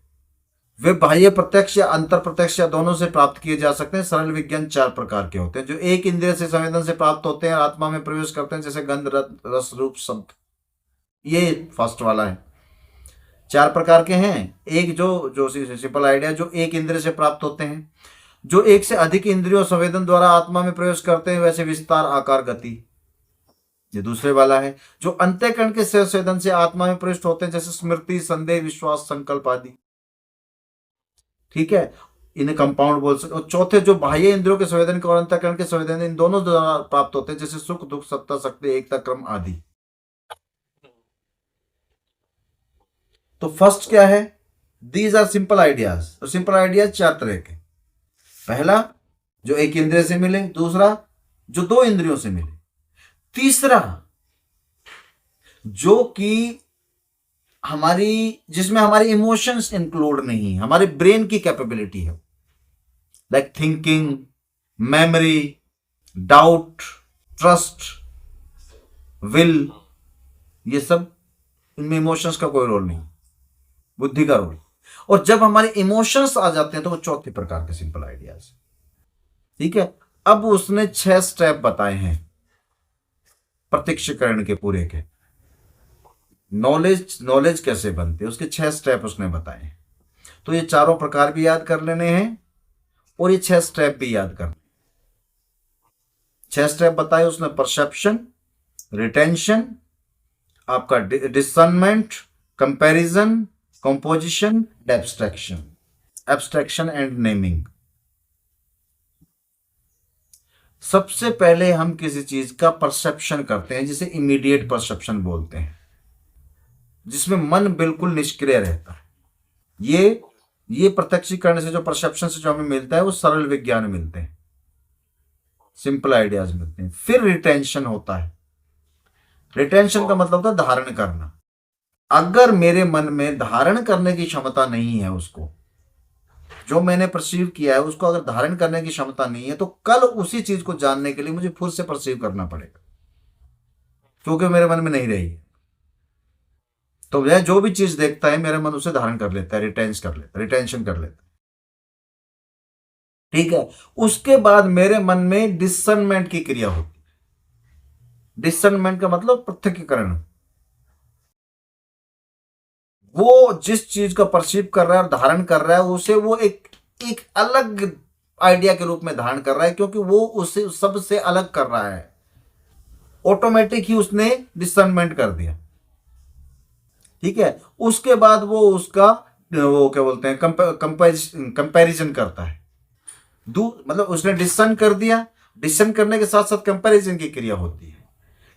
वे बाह्य प्रत्यक्ष या अंतर प्रत्यक्ष या दोनों से प्राप्त किए जा सकते हैं। सरल विज्ञान 4 प्रकार के होते हैं, जो एक इंद्रिय से संवेदन से प्राप्त होते हैं, आत्मा में प्रवेश करते हैं, जैसे गंध, रस, रूप, शब्द। ये फर्स्ट वाला है। 4 प्रकार के हैं। एक जो सिंपल आइडिया जो एक इंद्रिय से प्राप्त होते हैं, जो एक से अधिक इंद्रियों संवेदन द्वारा आत्मा में प्रवेश करते हैं, वैसे विस्तार, आकार, गति। ये दूसरे वाला है। जो अंतःकरण के संवेदन से आत्मा में प्रविष्ट होते हैं, जैसे स्मृति, संदेह, विश्वास, संकल्प आदि। ठीक है, इन्हें कंपाउंड बोल सकते। और चौथे जो बाह्य इंद्रियों के संवेदन और अंतःकरण के संवेदन, इन दोनों द्वारा प्राप्त होते हैं, जैसे सुख दुख सत्ता शक्ति एकता क्रम आदि। तो फर्स्ट क्या है, दीज आर सिंपल आइडियाज। तो सिंपल आइडियाज चार तरह के। पहला जो एक इंद्रिय से मिले, दूसरा जो दो इंद्रियों से मिले, तीसरा जो कि जिसमें हमारी इमोशंस इंक्लूड नहीं, हमारे ब्रेन की कैपेबिलिटी है, like thinking, memory, doubt, trust, will, ये सब, इनमें इमोशंस का कोई रोल नहीं, बुद्धि का रोल। और जब हमारे इमोशंस आ जाते हैं तो वो चौथे प्रकार के सिंपल आइडियाज। ठीक है, अब उसने 6 स्टेप बताए हैं प्रत्यक्षीकरण के पूरे के। नॉलेज कैसे बनते, उसके 6 स्टेप उसने बताए हैं। तो ये चारों प्रकार भी याद कर लेने हैं और ये 6 स्टेप भी याद करने। 6 स्टेप बताए उसने, परसेप्शन, रिटेंशन, आपका discernment, comparison, composition, abstraction, abstraction and naming. सबसे पहले हम किसी चीज का परसेप्शन करते हैं, जिसे इमीडिएट परसेप्शन बोलते हैं, जिसमें मन बिल्कुल निष्क्रिय रहता है। ये प्रत्यक्षीकरण से, जो परसेप्शन से जो हमें मिलता है, वो सरल विज्ञान मिलते हैं, सिंपल आइडियाज मिलते हैं। फिर रिटेंशन होता है। रिटेंशन का मतलब होता है धारण करना। अगर मेरे मन में धारण करने की क्षमता नहीं है, उसको जो मैंने परसीव किया है उसको अगर धारण करने की क्षमता नहीं है, तो कल उसी चीज को जानने के लिए मुझे फिर से परसीव करना पड़ेगा, क्योंकि मेरे मन में नहीं रही। तो वह जो भी चीज देखता है, मेरा मन उसे धारण कर लेता है, रिटेंशन कर लेता है। ठीक है, उसके बाद मेरे मन में डिसर्नमेंट की क्रिया होती है। डिसर्नमेंट का मतलब पृथक्करण। वो जिस चीज को परसीव कर रहा है और धारण कर रहा है, उसे वो एक एक अलग आइडिया के रूप में धारण कर रहा है, क्योंकि वो उसे सबसे अलग कर रहा है। ऑटोमेटिक ही उसने डिसर्नमेंट कर दिया। ठीक है, उसके बाद वो उसका वो क्या बोलते हैं, कंपैरिजन करता है। मतलब उसने डिसर्न कर दिया, डिसर्न करने के साथ साथ कंपैरिजन की क्रिया होती है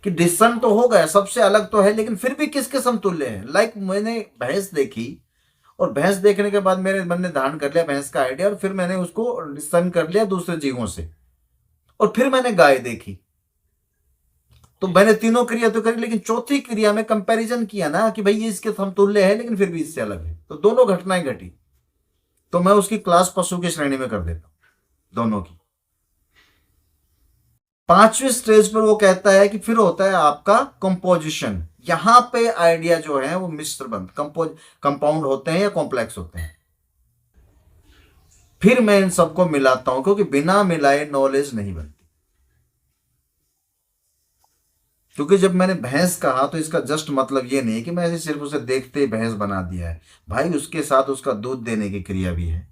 कि डिसर्न तो हो गया, सबसे अलग तो है, लेकिन फिर भी किसके समतुल्य है। लाइक मैंने भैंस देखी, और भैंस देखने के बाद मेरे मन ने धारण कर लिया भैंस का आइडिया, और फिर मैंने उसको डिसर्न कर लिया दूसरे जीवों से, और फिर मैंने गाय देखी। तो मैंने तीनों क्रिया तो करी, लेकिन चौथी क्रिया में कंपैरिजन किया ना कि भाई ये इसके समतुल्य है, लेकिन फिर भी इससे अलग है, तो दोनों घटनाएं घटी, तो मैं उसकी क्लास पशु की श्रेणी में कर देता हूं, दोनों की। पांचवें स्टेज पर वो कहता है कि फिर होता है आपका कंपोजिशन। यहां पे आइडिया जो है वो मिश्र बन कंपाउंड होते हैं या कॉम्प्लेक्स होते हैं। फिर मैं इन सबको मिलाता हूं, क्योंकि बिना मिलाए नॉलेज नहीं बनती। क्योंकि जब मैंने भैंस कहा, तो इसका जस्ट मतलब ये नहीं है कि मैं ऐसे सिर्फ उसे देखते ही भैंस बना दिया है। भाई उसके साथ उसका दूध देने की क्रिया भी है,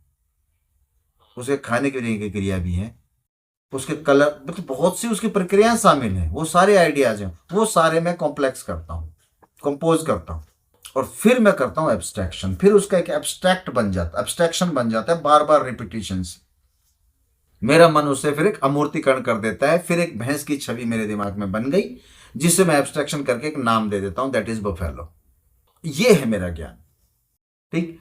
उसे खाने की क्रिया भी है, उसके कलर, मतलब बहुत सी उसकी प्रक्रियाएं शामिल हैं। वो सारे आइडियाज हैं, वो सारे मैं कॉम्प्लेक्स करता हूँ, कंपोज करता हूँ, और फिर मैं करता हूँ एब्स्ट्रैक्शन। फिर उसका एक एब्स्ट्रैक्शन बन जाता है, बार बार रिपीटिशन से। मेरा मन उससे फिर एक अमूर्तीकरण कर देता है। फिर एक भैंस की छवि मेरे दिमाग में बन गई, जिसे मैं एब्स्ट्रैक्शन करके एक नाम दे देता हूं, दैट इज बफेलो। ये है मेरा ज्ञान। ठीक,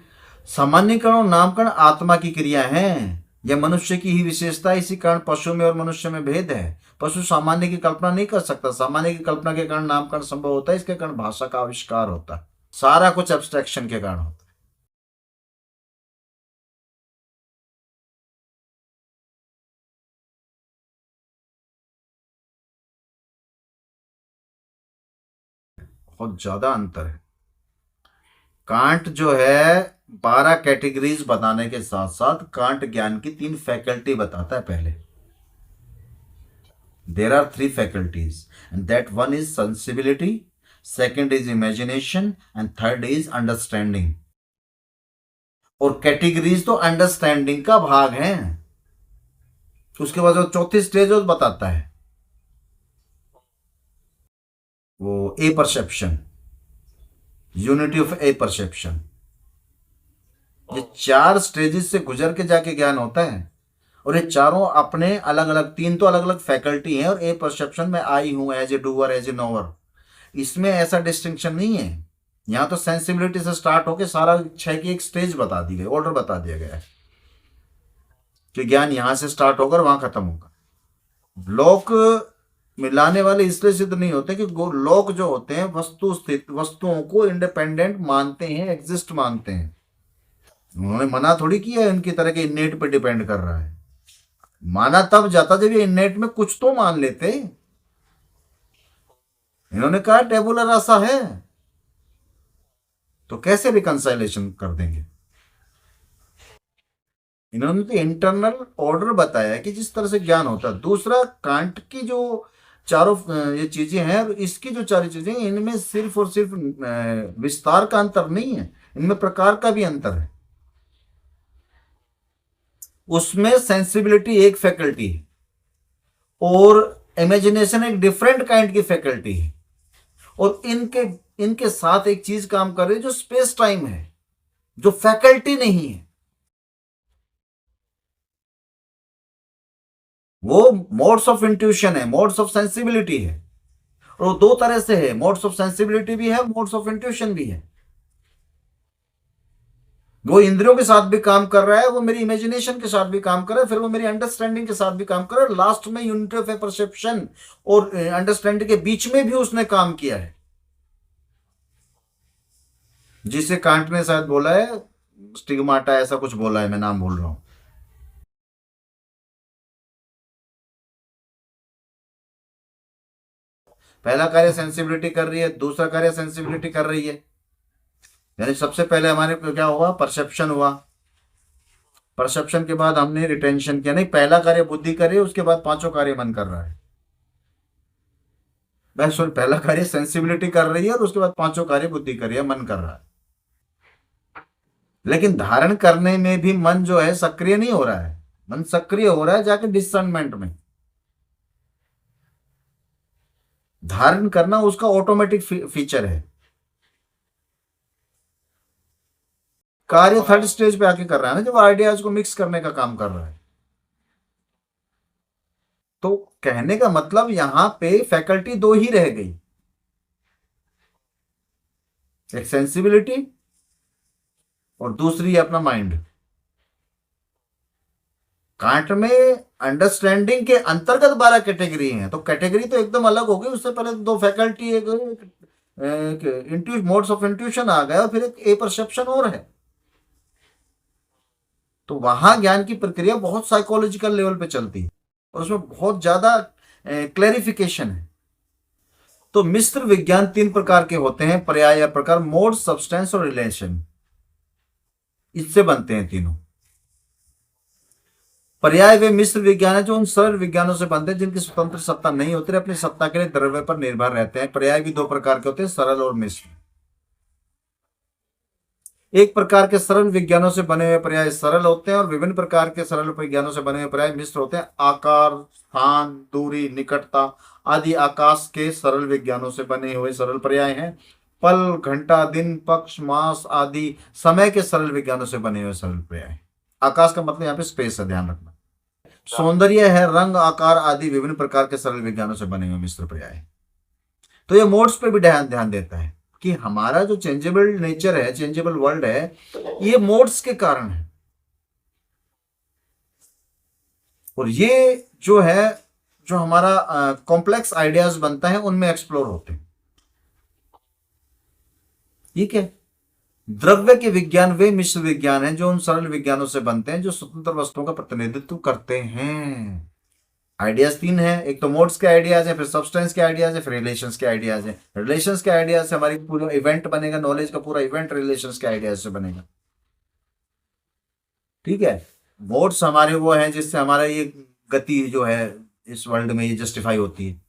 सामान्यकरण और नामकरण आत्मा की क्रिया है, यह मनुष्य की ही विशेषता है। इसी कारण पशु में और मनुष्य में भेद है। पशु सामान्य की कल्पना नहीं कर सकता, सामान्य की कल्पना के कारण नामकरण संभव होता है, इसके कारण भाषा का आविष्कार होता है। सारा कुछ एब्स्ट्रैक्शन के कारण होता है। बहुत ज्यादा अंतर है। कांट जो है 12 कैटेगरीज बताने के साथ साथ कांट ज्ञान की 3 फैकल्टी बताता है। पहले there are 3 faculties, and that one is sensibility, second is imagination, and third is understanding. और कैटेगरीज तो अंडरस्टैंडिंग का भाग है। उसके बाद जो चौथी स्टेज वो बताता है, वो apperception, unity of apperception. ये 4 स्टेजेस से गुजर के जाके ज्ञान होता है। और ये चारों अपने अलग अलग, 3 तो अलग अलग फैकल्टी हैं, और ए परसेप्शन में I who as a doer as a knower, इसमें ऐसा डिस्टिंक्शन नहीं है। यहाँ तो सेंसिबिलिटी से स्टार्ट होके सारा 6 की एक स्टेज बता दी गई, ऑर्डर बता दिया गया है कि ज्ञान यहां से स्टार्ट होकर वहां खत्म होगा। लोक मिलाने वाले इसलिए सिद्ध नहीं होते कि लोक जो होते हैं वस्तु स्थित वस्तुओं को इंडिपेंडेंट मानते हैं, एग्जिस्ट मानते हैं। उन्होंने मना थोड़ी किया है इनकी तरह के इन्नेट पे डिपेंड कर रहा है। माना तब जाता जब ये इन्नेट में कुछ तो मान लेते। इन्होंने कहा टेबुलर रासा है, तो कैसे रिकंसाइलेशन कर देंगे। इन्होंने तो इंटरनल ऑर्डर बताया कि जिस तरह से ज्ञान होता है। दूसरा, कांट की जो चारों ये चीजें हैं, इसकी जो 4 चीजें, इनमें सिर्फ और सिर्फ विस्तार का अंतर नहीं है, इनमें प्रकार का भी अंतर है। उसमें सेंसिबिलिटी एक फैकल्टी है और इमेजिनेशन एक डिफरेंट काइंड की फैकल्टी है, और इनके इनके साथ एक चीज काम कर रही है जो स्पेस टाइम है, जो फैकल्टी नहीं है। वो मोड्स ऑफ इंट्यूशन है, मोड्स ऑफ सेंसिबिलिटी है, और वो 2 तरह से है, मोड्स ऑफ सेंसिबिलिटी भी है, मोड्स ऑफ इंट्यूशन भी है। वो इंद्रियों के साथ भी काम कर रहा है, वो मेरी इमेजिनेशन के साथ भी काम कर रहा है, फिर वो मेरी अंडरस्टैंडिंग के साथ भी काम कर रहा है, लास्ट में यूनिटी ऑफ परसेप्शन और अंडरस्टैंडिंग के बीच में भी उसने काम किया है, जिसे कांट ने शायद बोला है स्टिग्माटा, ऐसा कुछ बोला है, मैं नाम भूल रहा हूं। पहला कार्य सेंसिबिलिटी कर रही है, दूसरा कार्य सेंसिबिलिटी कर रही है। यानी सबसे पहले हमारे को क्या हुआ, परसेप्शन हुआ, परसेप्शन के बाद हमने रिटेंशन किया। नहीं, पहला कार्य बुद्धि कर रही है, उसके बाद 5 कार्य मन कर रहा है। बस सॉरी, पहला कार्य सेंसिबिलिटी कर रही है और उसके बाद 5 कार्य बुद्धि कर रही है, मन कर रहा है। लेकिन धारण करने में भी मन जो है सक्रिय नहीं हो रहा है, मन सक्रिय हो रहा है जाके डिसर्नमेंट में। धारण करना उसका ऑटोमेटिक फीचर है। कार्य थर्ड स्टेज पे आके कर रहा है ना, जब आइडियाज को मिक्स करने का काम कर रहा है। तो कहने का मतलब यहां पे फैकल्टी 2 ही रह गई, एक सेंसिबिलिटी और दूसरी अपना माइंड। कांट में अंडरस्टैंडिंग के अंतर्गत 12 कैटेगरी हैं, तो कैटेगरी तो एकदम अलग हो गई। उससे पहले 2 फैकल्टी, एक मोड्स ऑफ इंट्यूशन आ गया और फिर एक ए परसेप्शन और है। तो वहां ज्ञान की प्रक्रिया बहुत साइकोलॉजिकल लेवल पे चलती है और उसमें बहुत ज्यादा क्लैरिफिकेशन है। तो मिश्र विज्ञान 3 प्रकार के होते हैं, पर्याय या प्रकार, मोड, सब्सटेंस और रिलेशन, इससे बनते हैं तीनों। पर्याय वे मिश्र विज्ञान है जो उन सरल विज्ञानों से बनते हैं जिनकी स्वतंत्र सत्ता नहीं होती, अपनी सत्ता के लिए द्रव्य पर निर्भर रहते हैं। पर्याय भी 2 प्रकार के होते हैं, सरल और मिश्र। एक प्रकार के सरल विज्ञानों से बने हुए पर्याय सरल होते हैं और विभिन्न प्रकार के सरल विज्ञानों से बने हुए पर्याय मिश्र होते हैं। आकार, स्थान, दूरी, निकटता आदि आकाश के सरल विज्ञानों से बने हुए सरल पर्याय हैं। पल, घंटा, दिन, पक्ष, मास आदि समय के सरल विज्ञानों से बने हुए सरल पर्याय। आकाश का मतलब यहाँ पे स्पेस है, ध्यान रखना। सौंदर्य है, रंग, आकार आदि विभिन्न प्रकार के सरल विज्ञानों से बने हुए मिश्र पर्याय। तो ये मोड्स पे भी ध्यान देता है कि हमारा जो चेंजेबल नेचर है, चेंजेबल वर्ल्ड है, ये मोड्स के कारण है। और ये जो है, जो हमारा कॉम्प्लेक्स आइडियाज बनता है उनमें एक्सप्लोर होते हैं। ठीक है। द्रव्य के विज्ञान वे मिश्र विज्ञान हैं जो उन सरल विज्ञानों से बनते हैं जो स्वतंत्र वस्तुओं का प्रतिनिधित्व करते हैं। आइडियाज 3 हैं, एक तो मोड्स के आइडियाज है, फिर सब्सटेंस के आइडियाज है, फिर रिलेशंस के आइडियाज है। रिलेशंस के आइडियाज से हमारी पूरा इवेंट बनेगा, नॉलेज का पूरा इवेंट रिलेशंस के आइडियाज से बनेगा। ठीक है। मोड्स हमारे वो हैं जिससे हमारा ये गति जो है इस वर्ल्ड में ये जस्टिफाई होती है।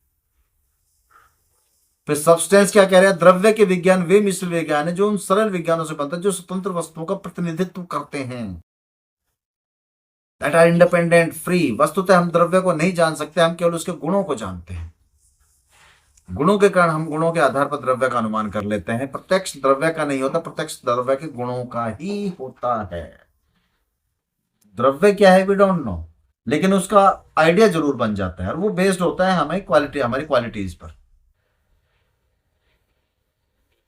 फिर सब्सटेंस क्या कह रहे हैं, द्रव्य के विज्ञान वे मिश्र विज्ञान है जो उन सरल विज्ञानों से बनता है जो स्वतंत्र वस्तुओं का प्रतिनिधित्व करते हैं, दैट आर इंडिपेंडेंट, फ्री। वस्तुतः हम द्रव्य को नहीं जान सकते, हम केवल उसके गुणों को जानते हैं। गुणों के कारण हम गुणों के आधार पर द्रव्य का अनुमान कर लेते हैं। प्रत्यक्ष द्रव्य का नहीं होता, प्रत्यक्ष द्रव्य के गुणों का ही होता है। द्रव्य क्या है वी डोंट नो, लेकिन उसका आइडिया जरूर बन जाता है, और वो बेस्ड होता है हमें क्वालिटी, हमारी क्वालिटीज पर।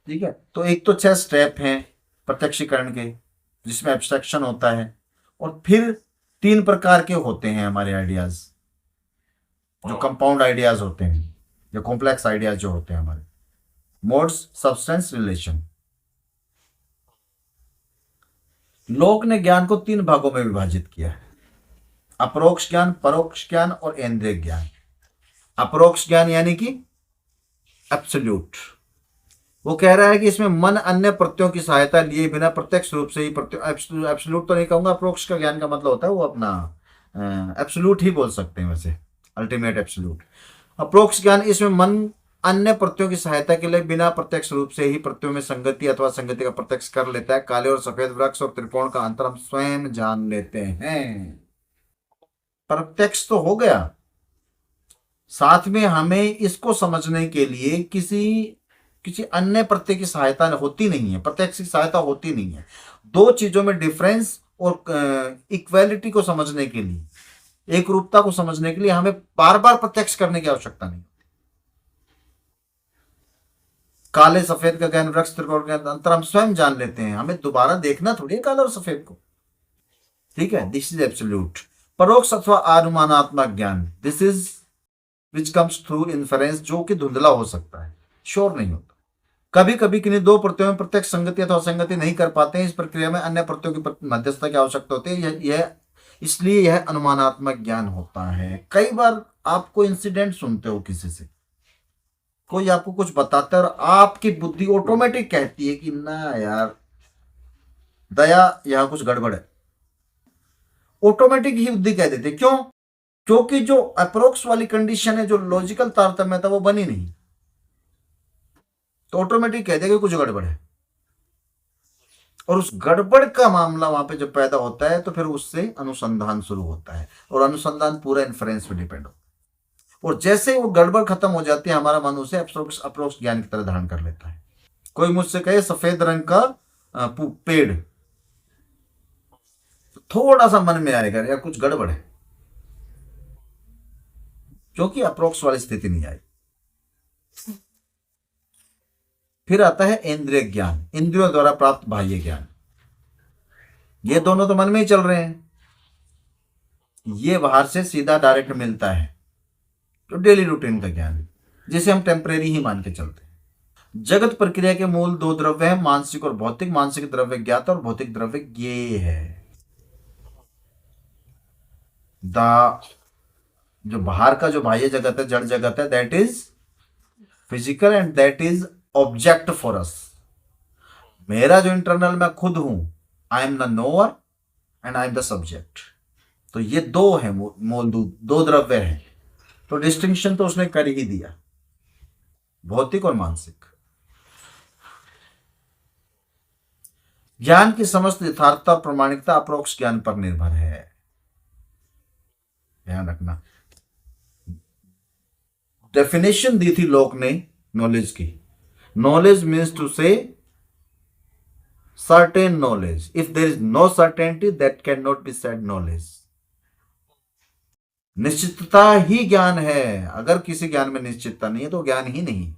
ठीक है, तो एक तो 6 स्टेप हैं प्रत्यक्षीकरण के, जिसमें एब्स्ट्रैक्शन होता है, और फिर 3 प्रकार के होते हैं हमारे आइडियाज, जो कंपाउंड आइडियाज होते हैं, जो कॉम्प्लेक्स आइडियाज जो होते हैं हमारे। Modes, substance, relation. लोक ने ज्ञान को 3 भागों में विभाजित किया है: अपरोक्ष ज्ञान, परोक्ष ज्ञान और इंद्रिय ज्ञान। अपरोक्ष ज्ञान यानी कि एब्सोल्यूट, वो कह रहा है कि इसमें मन अन्य प्रत्ययों की सहायता लिए बिना प्रत्यक्ष रूप से ही एब्सोल्यूट तो नहीं कहूंगा, अप्रोक्ष का ज्ञान का मतलब होता है वो अपना एब्सोल्यूट ही बोल सकते हैं वैसे, अल्टीमेट एब्सोल्यूट। अप्रोक्ष ज्ञान, इसमें मन अन्य प्रत्ययों की सहायता के लिए बिना प्रत्यक्ष रूप से ही प्रत्ययों में संगति अथवा संगति का प्रत्यक्ष कर लेता है। काले और सफेद वृक्ष और त्रिकोण का अंतर हम स्वयं जान लेते हैं। प्रत्यक्ष तो हो गया, साथ में हमें इसको समझने के लिए किसी किसी अन्य प्रत्यय की सहायता होती नहीं है, प्रत्यक्ष की सहायता होती नहीं है। दो चीजों में डिफरेंस और इक्वेलिटी को समझने के लिए, एक रूपता को समझने के लिए हमें बार बार प्रत्यक्ष करने की आवश्यकता नहीं। काले सफेद का ज्ञान, वृक्ष त्रिकोण का अंतर हम स्वयं जान लेते हैं, हमें दोबारा देखना थोड़ी है काले और सफेद को। ठीक है, दिस इज एब्सोल्यूट। परोक्ष अथवा अनुमानात्मक ज्ञान, this is which comes through inference, जो कि धुंधला हो सकता है, श्योर नहीं होता। कभी कभी किन्हीं दो प्रत्ययों में प्रत्यक्ष संगति अथवा असंगति नहीं कर पाते हैं, इस प्रक्रिया में अन्य प्रत्ययों की मध्यस्थता की आवश्यकता होती है। यह इसलिए यह अनुमानात्मक ज्ञान होता है। कई बार आपको इंसिडेंट सुनते हो किसी से, कोई आपको कुछ बताता है और आपकी बुद्धि ऑटोमेटिक कहती है कि ना यार दया, यहां कुछ गड़बड़ है। ऑटोमेटिक ही बुद्धि कह देती है। क्यों? क्योंकि जो अप्रोक्स वाली कंडीशन है, जो लॉजिकल तारतम्य था, वो बनी नहीं, तो ऑटोमेटिक कह देगा कुछ गड़बड़ है। और उस गड़बड़ का मामला वहां पे जब पैदा होता है, तो फिर उससे अनुसंधान शुरू होता है, और अनुसंधान पूरा इन्फ्रेंस पे डिपेंड होता है। और जैसे वो गड़बड़ खत्म हो जाती है, हमारा मन उसे अप्रोक्स ज्ञान की तरह धारण कर लेता है। कोई मुझसे कहे सफेद रंग का पेड़, तो थोड़ा सा मन में आएगा यार कुछ गड़बड़ है, क्योंकि अप्रोक्स वाली स्थिति नहीं आई। फिर आता है इंद्रिय ज्ञान, इंद्रियों द्वारा प्राप्त बाह्य ज्ञान। ये दोनों तो मन में ही चल रहे हैं, ये बाहर से सीधा डायरेक्ट मिलता है, जो डेली रूटीन का ज्ञान है, जिसे हम टेम्परेरी ही मान के चलते हैं। जगत प्रक्रिया के मूल 2 द्रव्य हैं, मानसिक और भौतिक। मानसिक द्रव्य ज्ञात और भौतिक द्रव्य ज्ञेय है। द जो बाहर का जो बाह्य जगत है, जड़ जगत है, that is physical and that is object for us. मेरा जो इंटरनल मैं खुद हूं, I am the knower and I am the subject. तो ये दो है मूल 2 द्रव्य है, तो डिस्टिंक्शन तो उसने कर ही दिया, भौतिक और मानसिक। ज्ञान की समस्त यथार्थता और प्रमाणिकता अप्रोक्ष ज्ञान पर निर्भर है, ध्यान रखना। डेफिनेशन दी थी लोक ने नॉलेज की। Knowledge means to say certain knowledge. If there is no certainty, that can not be said knowledge. निश्चितता ही ज्ञान है। अगर किसी ज्ञान में निश्चितता नहीं है तो ज्ञान ही नहीं।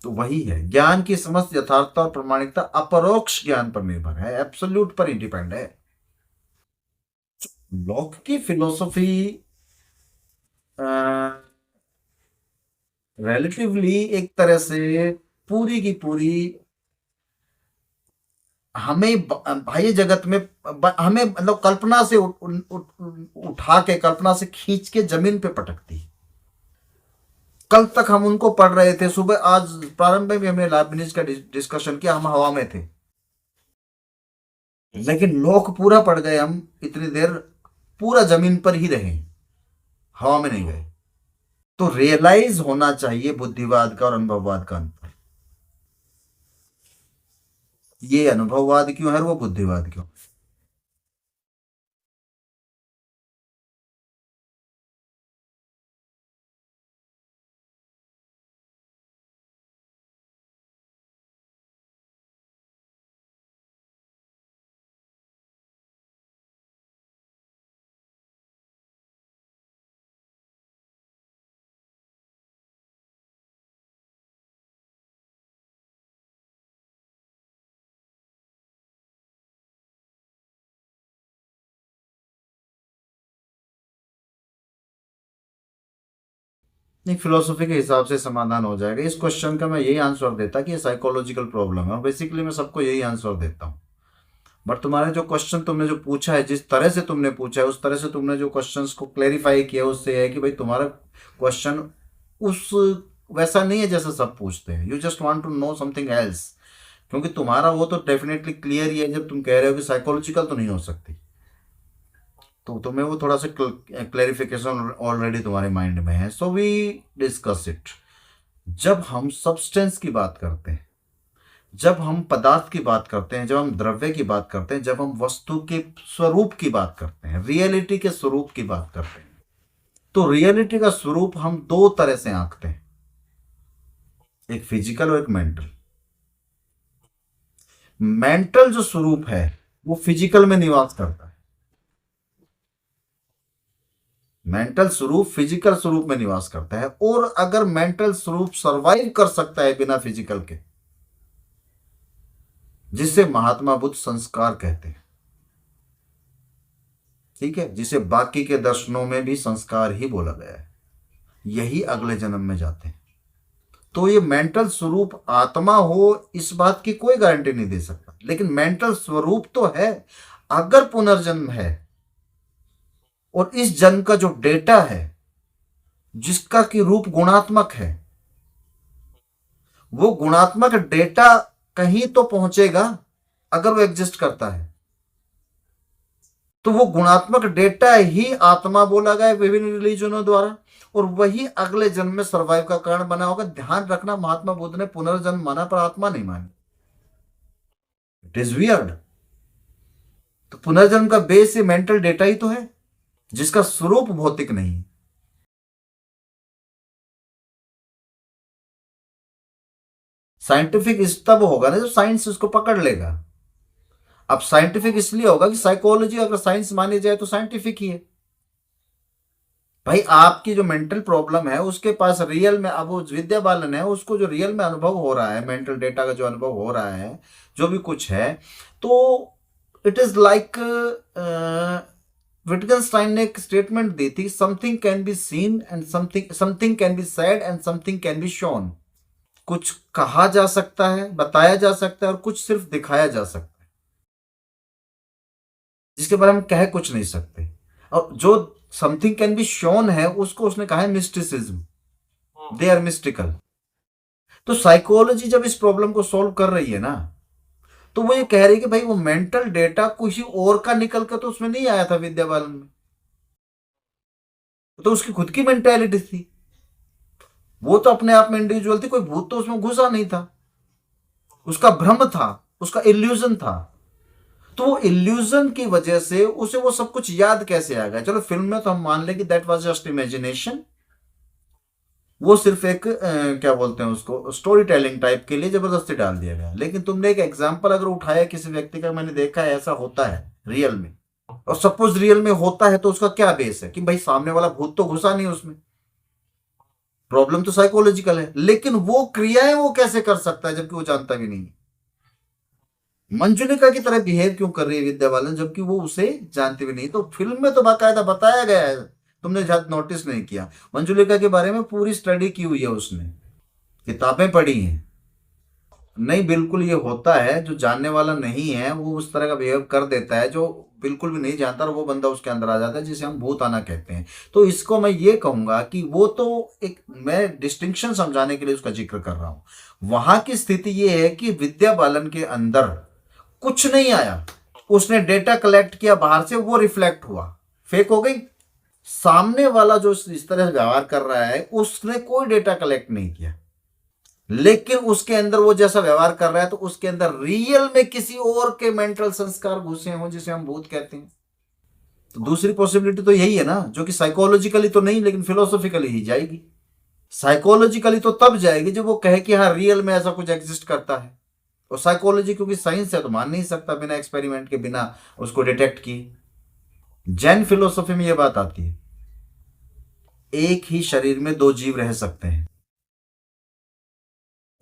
तो वही है, ज्ञान की समस्त यथार्थता और प्रमाणिकता अपरोक्ष ज्ञान पर निर्भर है, एब्सोल्यूट पर ही डिपेंड है। लॉक की फिलोसफी रिलेटिवली एक तरह से पूरी की पूरी हमें बाह्य जगत में हमें मतलब कल्पना से उठा के, कल्पना से खींच के जमीन पे पटकती। कल तक हम उनको पढ़ रहे थे, सुबह आज प्रारंभ में भी हमने लाइब्निज का डिस्कशन किया, हम हवा में थे, लेकिन लोक पूरा पढ़ गए हम। इतनी देर पूरा जमीन पर ही रहे, हवा में नहीं गए। तो रियलाइज होना चाहिए बुद्धिवाद का और अनुभववाद का अंतर। ये अनुभववाद क्यों है, वो बुद्धिवाद क्यों। नहीं, फिलोसफी के हिसाब से समाधान हो जाएगा। इस क्वेश्चन का मैं यही आंसर देता कि ये साइकोलॉजिकल प्रॉब्लम है, और बेसिकली मैं सबको यही आंसर देता हूँ। बट तुम्हारे जो क्वेश्चन तुमने जो पूछा है, जिस तरह से तुमने पूछा है, उस तरह से तुमने जो क्वेश्चंस को क्लेरिफाई किया, उससे है कि भाई तुम्हारा क्वेश्चन उस वैसा नहीं है जैसा सब पूछते हैं। You just want to know something else, क्योंकि तुम्हारा वो तो डेफिनेटली क्लियर ही है जब तुम कह रहे हो कि साइकोलॉजिकल तो नहीं हो सकती, तो तुम्हें वो थोड़ा सा क्लेरिफिकेशन ऑलरेडी तुम्हारे माइंड में है। So we discuss it. जब हम सब्सटेंस की बात करते हैं, जब हम पदार्थ की बात करते हैं, जब हम द्रव्य की बात करते हैं, जब हम वस्तु के स्वरूप की बात करते हैं, रियलिटी के स्वरूप की बात करते हैं, तो रियलिटी का स्वरूप हम दो तरह से आंकते हैं, एक फिजिकल और एक मेंटल। मेंटल जो स्वरूप है वो फिजिकल में निवास करता है। मेंटल स्वरूप फिजिकल स्वरूप में निवास करता है, और अगर मेंटल स्वरूप सरवाइव कर सकता है बिना फिजिकल के, जिसे महात्मा बुद्ध संस्कार कहते हैं, ठीक है, जिसे बाकी के दर्शनों में भी संस्कार ही बोला गया है, यही अगले जन्म में जाते हैं। तो ये मेंटल स्वरूप आत्मा हो इस बात की कोई गारंटी नहीं दे सकता, लेकिन मेंटल स्वरूप तो है। अगर पुनर्जन्म है और इस जन्म का जो डेटा है, जिसका कि रूप गुणात्मक है, वो गुणात्मक डेटा कहीं तो पहुंचेगा अगर वो एग्जिस्ट करता है, तो वो गुणात्मक डेटा ही आत्मा बोला गया विभिन्न रिलीजनों द्वारा, और वही अगले जन्म में सर्वाइव का कारण बना होगा। ध्यान रखना, महात्मा बुद्ध ने पुनर्जन्म माना पर आत्मा नहीं मानी। It is weird. तो पुनर्जन्म का बेस ये मेंटल डेटा ही तो है, जिसका स्वरूप भौतिक नहीं है। साइंटिफिक इस तब होगा ना जब साइंस उसको पकड़ लेगा। अब साइंटिफिक इसलिए होगा कि साइकोलॉजी अगर साइंस मानी जाए तो साइंटिफिक ही है। भाई आपकी जो मेंटल प्रॉब्लम है उसके पास रियल में, अब वो विद्या बालन है, उसको जो रियल में अनुभव हो रहा है, मेंटल डेटा का जो अनुभव हो रहा है, जो भी कुछ है, तो इट इज लाइक विटगेनस्टाइन ने एक स्टेटमेंट दी थी, something can be seen and something can be said and something can be shown. कुछ कहा जा सकता है, बताया जा सकता है, और कुछ सिर्फ दिखाया जा सकता है, जिसके बारे में कह कुछ नहीं सकते। और जो समथिंग कैन बी शोन है उसको उसने कहा है मिस्टिसिज्म, दे आर मिस्टिकल। तो साइकोलॉजी जब इस प्रॉब्लम को सॉल्व कर रही है ना, तो वो ये कह रही है कि भाई वो मेंटल डेटा किसी और का निकल कर तो उसमें नहीं आया था विद्या बालन में, तो उसकी खुद की मेंटेलिटी थी, वो तो अपने आप में इंडिविजुअल थी, कोई भूत तो उसमें घुसा नहीं था, उसका भ्रम था, उसका इल्यूजन था। तो वो इल्यूजन की वजह से उसे वो सब कुछ याद कैसे आ गया? चलो फिल्म में तो हम मान लें कि दैट वाज जस्ट इमेजिनेशन, वो सिर्फ एक क्या बोलते हैं उसको, स्टोरी टेलिंग टाइप के लिए जबरदस्ती डाल दिया गया। लेकिन तुमने एक एग्जाम्पल अगर उठाया किसी व्यक्ति का, मैंने देखा है ऐसा होता है रियल में, और सपोज रियल में होता है, तो उसका क्या बेस है कि भाई सामने वाला भूत तो घुसा नहीं उसमें, प्रॉब्लम तो साइकोलॉजिकल है, लेकिन वो क्रियाएं वो कैसे कर सकता है जबकि वो जानता भी नहीं। मंजुलिका की तरह बिहेव क्यों कर रही है विद्या बालन जबकि वो उसे जानती भी नहीं? तो फिल्म में तो बाकायदा बताया गया है, तुमने शायद नोटिस नहीं किया। मंजुलिका के बारे में पूरी स्टडी की हुई है उसने, किताबें पढ़ी हैं। नहीं, बिल्कुल ये होता है, जो जानने वाला नहीं है वो उस तरह का बिहेव कर देता है, जो बिल्कुल भी नहीं जानता, और वो बंदा उसके अंदर आ जाता है, जिसे हम भूत आना कहते हैं। तो इसको मैं ये कहूंगा कि वो तो एक, मैं डिस्टिंक्शन समझाने के लिए उसका जिक्र कर रहा हूं। वहां की स्थिति ये है कि विद्या बालन के अंदर कुछ नहीं आया, उसने डेटा कलेक्ट किया बाहर से, वो रिफ्लेक्ट हुआ, फेक हो गई। सामने वाला जो इस तरह से व्यवहार कर रहा है उसने कोई डेटा कलेक्ट नहीं किया, लेकिन उसके अंदर वो जैसा व्यवहार कर रहा है तो उसके अंदर रियल में किसी और के मेंटल संस्कार घुसे हों, जिसे हम भूत कहते हैं। तो दूसरी पॉसिबिलिटी तो यही है ना, जो कि साइकोलॉजिकली तो नहीं लेकिन फिलोसॉफिकली ही जाएगी। साइकोलॉजिकली तो तब जाएगी जब वो कहे कि हाँ रियल में ऐसा कुछ एग्जिस्ट करता है, और साइकोलॉजी क्योंकि साइंस है तो मान नहीं सकता बिना एक्सपेरिमेंट के, बिना उसको डिटेक्ट किए। जैन फिलोसॉफी में यह बात आती है, एक ही शरीर में दो जीव रह सकते हैं,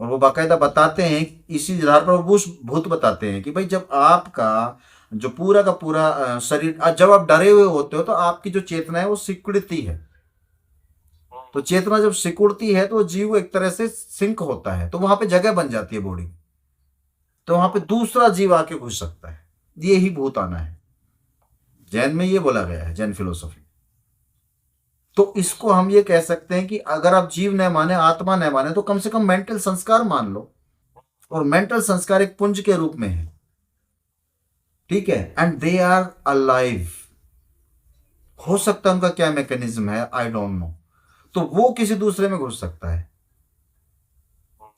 और वो बाकायदा बताते हैं, इसी आधार पर वो भूत बताते हैं कि भाई जब आपका जो पूरा का पूरा शरीर, जब आप डरे हुए होते हो तो आपकी जो चेतना है वो सिकुड़ती है, तो चेतना जब सिकुड़ती है तो जीव एक तरह से सिंक होता है, तो वहां पे जगह बन जाती है बॉडी, तो वहां पे दूसरा जीव आके घुस सकता है। ये ही भूत आना है, जैन में ये बोला गया है, जैन फिलोसॉफी। तो इसको हम ये कह सकते हैं कि अगर आप जीव न माने, आत्मा न माने, तो कम से कम मेंटल संस्कार मान लो, और मेंटल संस्कार एक पुंज के रूप में है, ठीक है, एंड दे आर अलाइव। हो सकता है उनका क्या मैकेनिज्म है, आई डोंट नो, तो वो किसी दूसरे में घुस सकता है।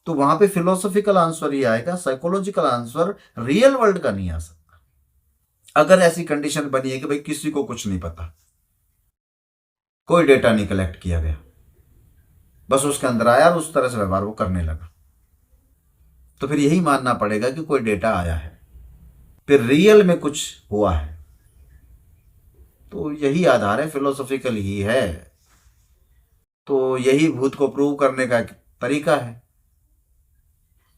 तो वहां पे फिलोसॉफिकल आंसर ही आएगा, साइकोलॉजिकल आंसर रियल वर्ल्ड का नहीं आ सकता, अगर ऐसी कंडीशन बनी है कि भाई किसी को कुछ नहीं पता, कोई डेटा नहीं कलेक्ट किया गया, बस उसके अंदर आया और उस तरह से व्यवहार वो करने लगा, तो फिर यही मानना पड़ेगा कि कोई डेटा आया है, फिर रियल में कुछ हुआ है। तो यही आधार है, फिलोसॉफिकल ही है। तो यही भूत को प्रूव करने का एक तरीका है,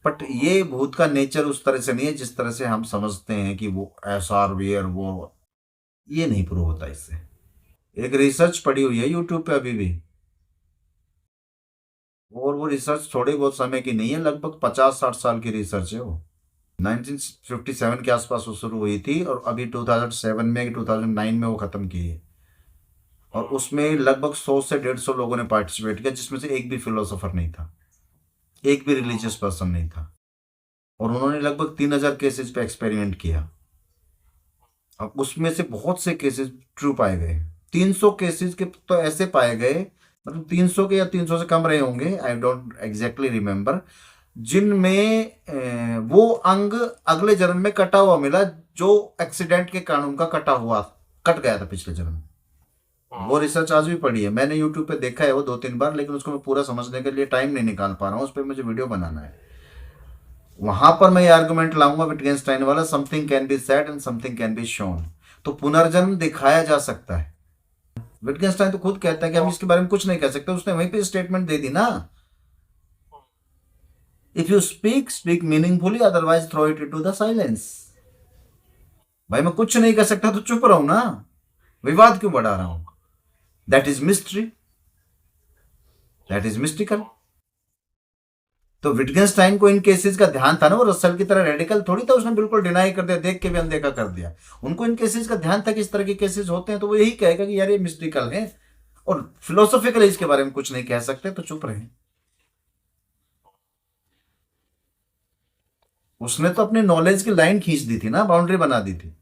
बट ये भूत का नेचर उस तरह से नहीं है जिस तरह से हम समझते हैं कि वो ऐसा और वो, ये नहीं प्रूव होता इससे। एक रिसर्च पड़ी हुई है यूट्यूब पे अभी भी, और वो रिसर्च थोड़े बहुत समय की नहीं है, लगभग 50-60 साल की रिसर्च है वो। 1957 के आसपास वो शुरू हुई थी, और अभी 2007 में 2009 में वो खत्म की है, और उसमें लगभग 100 से 150 लोगों ने पार्टिसिपेट किया, जिसमें से एक भी फिलोसोफर नहीं था, एक भी रिलीजियस पर्सन नहीं था, और उन्होंने लगभग 3000 केसेस पे एक्सपेरिमेंट किया। अब उसमें से बहुत से केसेस ट्रू पाए गए, 300 केसेस के तो ऐसे पाए गए, मतलब 300 के या 300 से कम रहे होंगे, आई डोंट एग्जैक्टली रिमेम्बर, जिनमें वो अंग अगले जन्म में कटा हुआ मिला, जो एक्सीडेंट के कारण उनका कट गया था पिछले जन्म में। वो रिसर्च आज भी पड़ी है, मैंने यूट्यूब पे देखा है वो 2-3 बार, लेकिन उसको मैं पूरा समझने के लिए टाइम नहीं निकाल पा रहा हूँ, उस पर मुझे वीडियो बनाना है। वहां पर मैं ये आर्गुमेंट लाऊंगा विटगेनस्टाइन वाला, something can be said and something can be shown. तो पुनर्जन्म दिखाया जा सकता है, विटगेनस्टाइन तो खुद कहता है कि हम इसके बारे में कुछ नहीं कह सकते, उसने वहीं पे स्टेटमेंट दे दी ना, if you speak meaningfully, otherwise throw it into the silence. भाई मैं कुछ नहीं कह सकता तो चुप रहूं ना, विवाद क्यों बढ़ा रहा हूं? That is mystery, that is mystical. तो विटगेनस्टाइन को इन केसेस का ध्यान था ना, वो रसल की तरह रेडिकल थोड़ी था, उसने बिल्कुल डिनाई कर दिया, देख के भी अनदेखा कर दिया। उनको इन केसेस का ध्यान था कि इस तरह के केसेस होते हैं, तो वो यही कहेगा कि यार ये मिस्टिकल है, और फिलोसॉफिकल इसके बारे में कुछ नहीं कह सकते, तो चुप रहे। उसने तो अपने नॉलेज की लाइन खींच दी थी ना, बाउंड्री बना दी थी।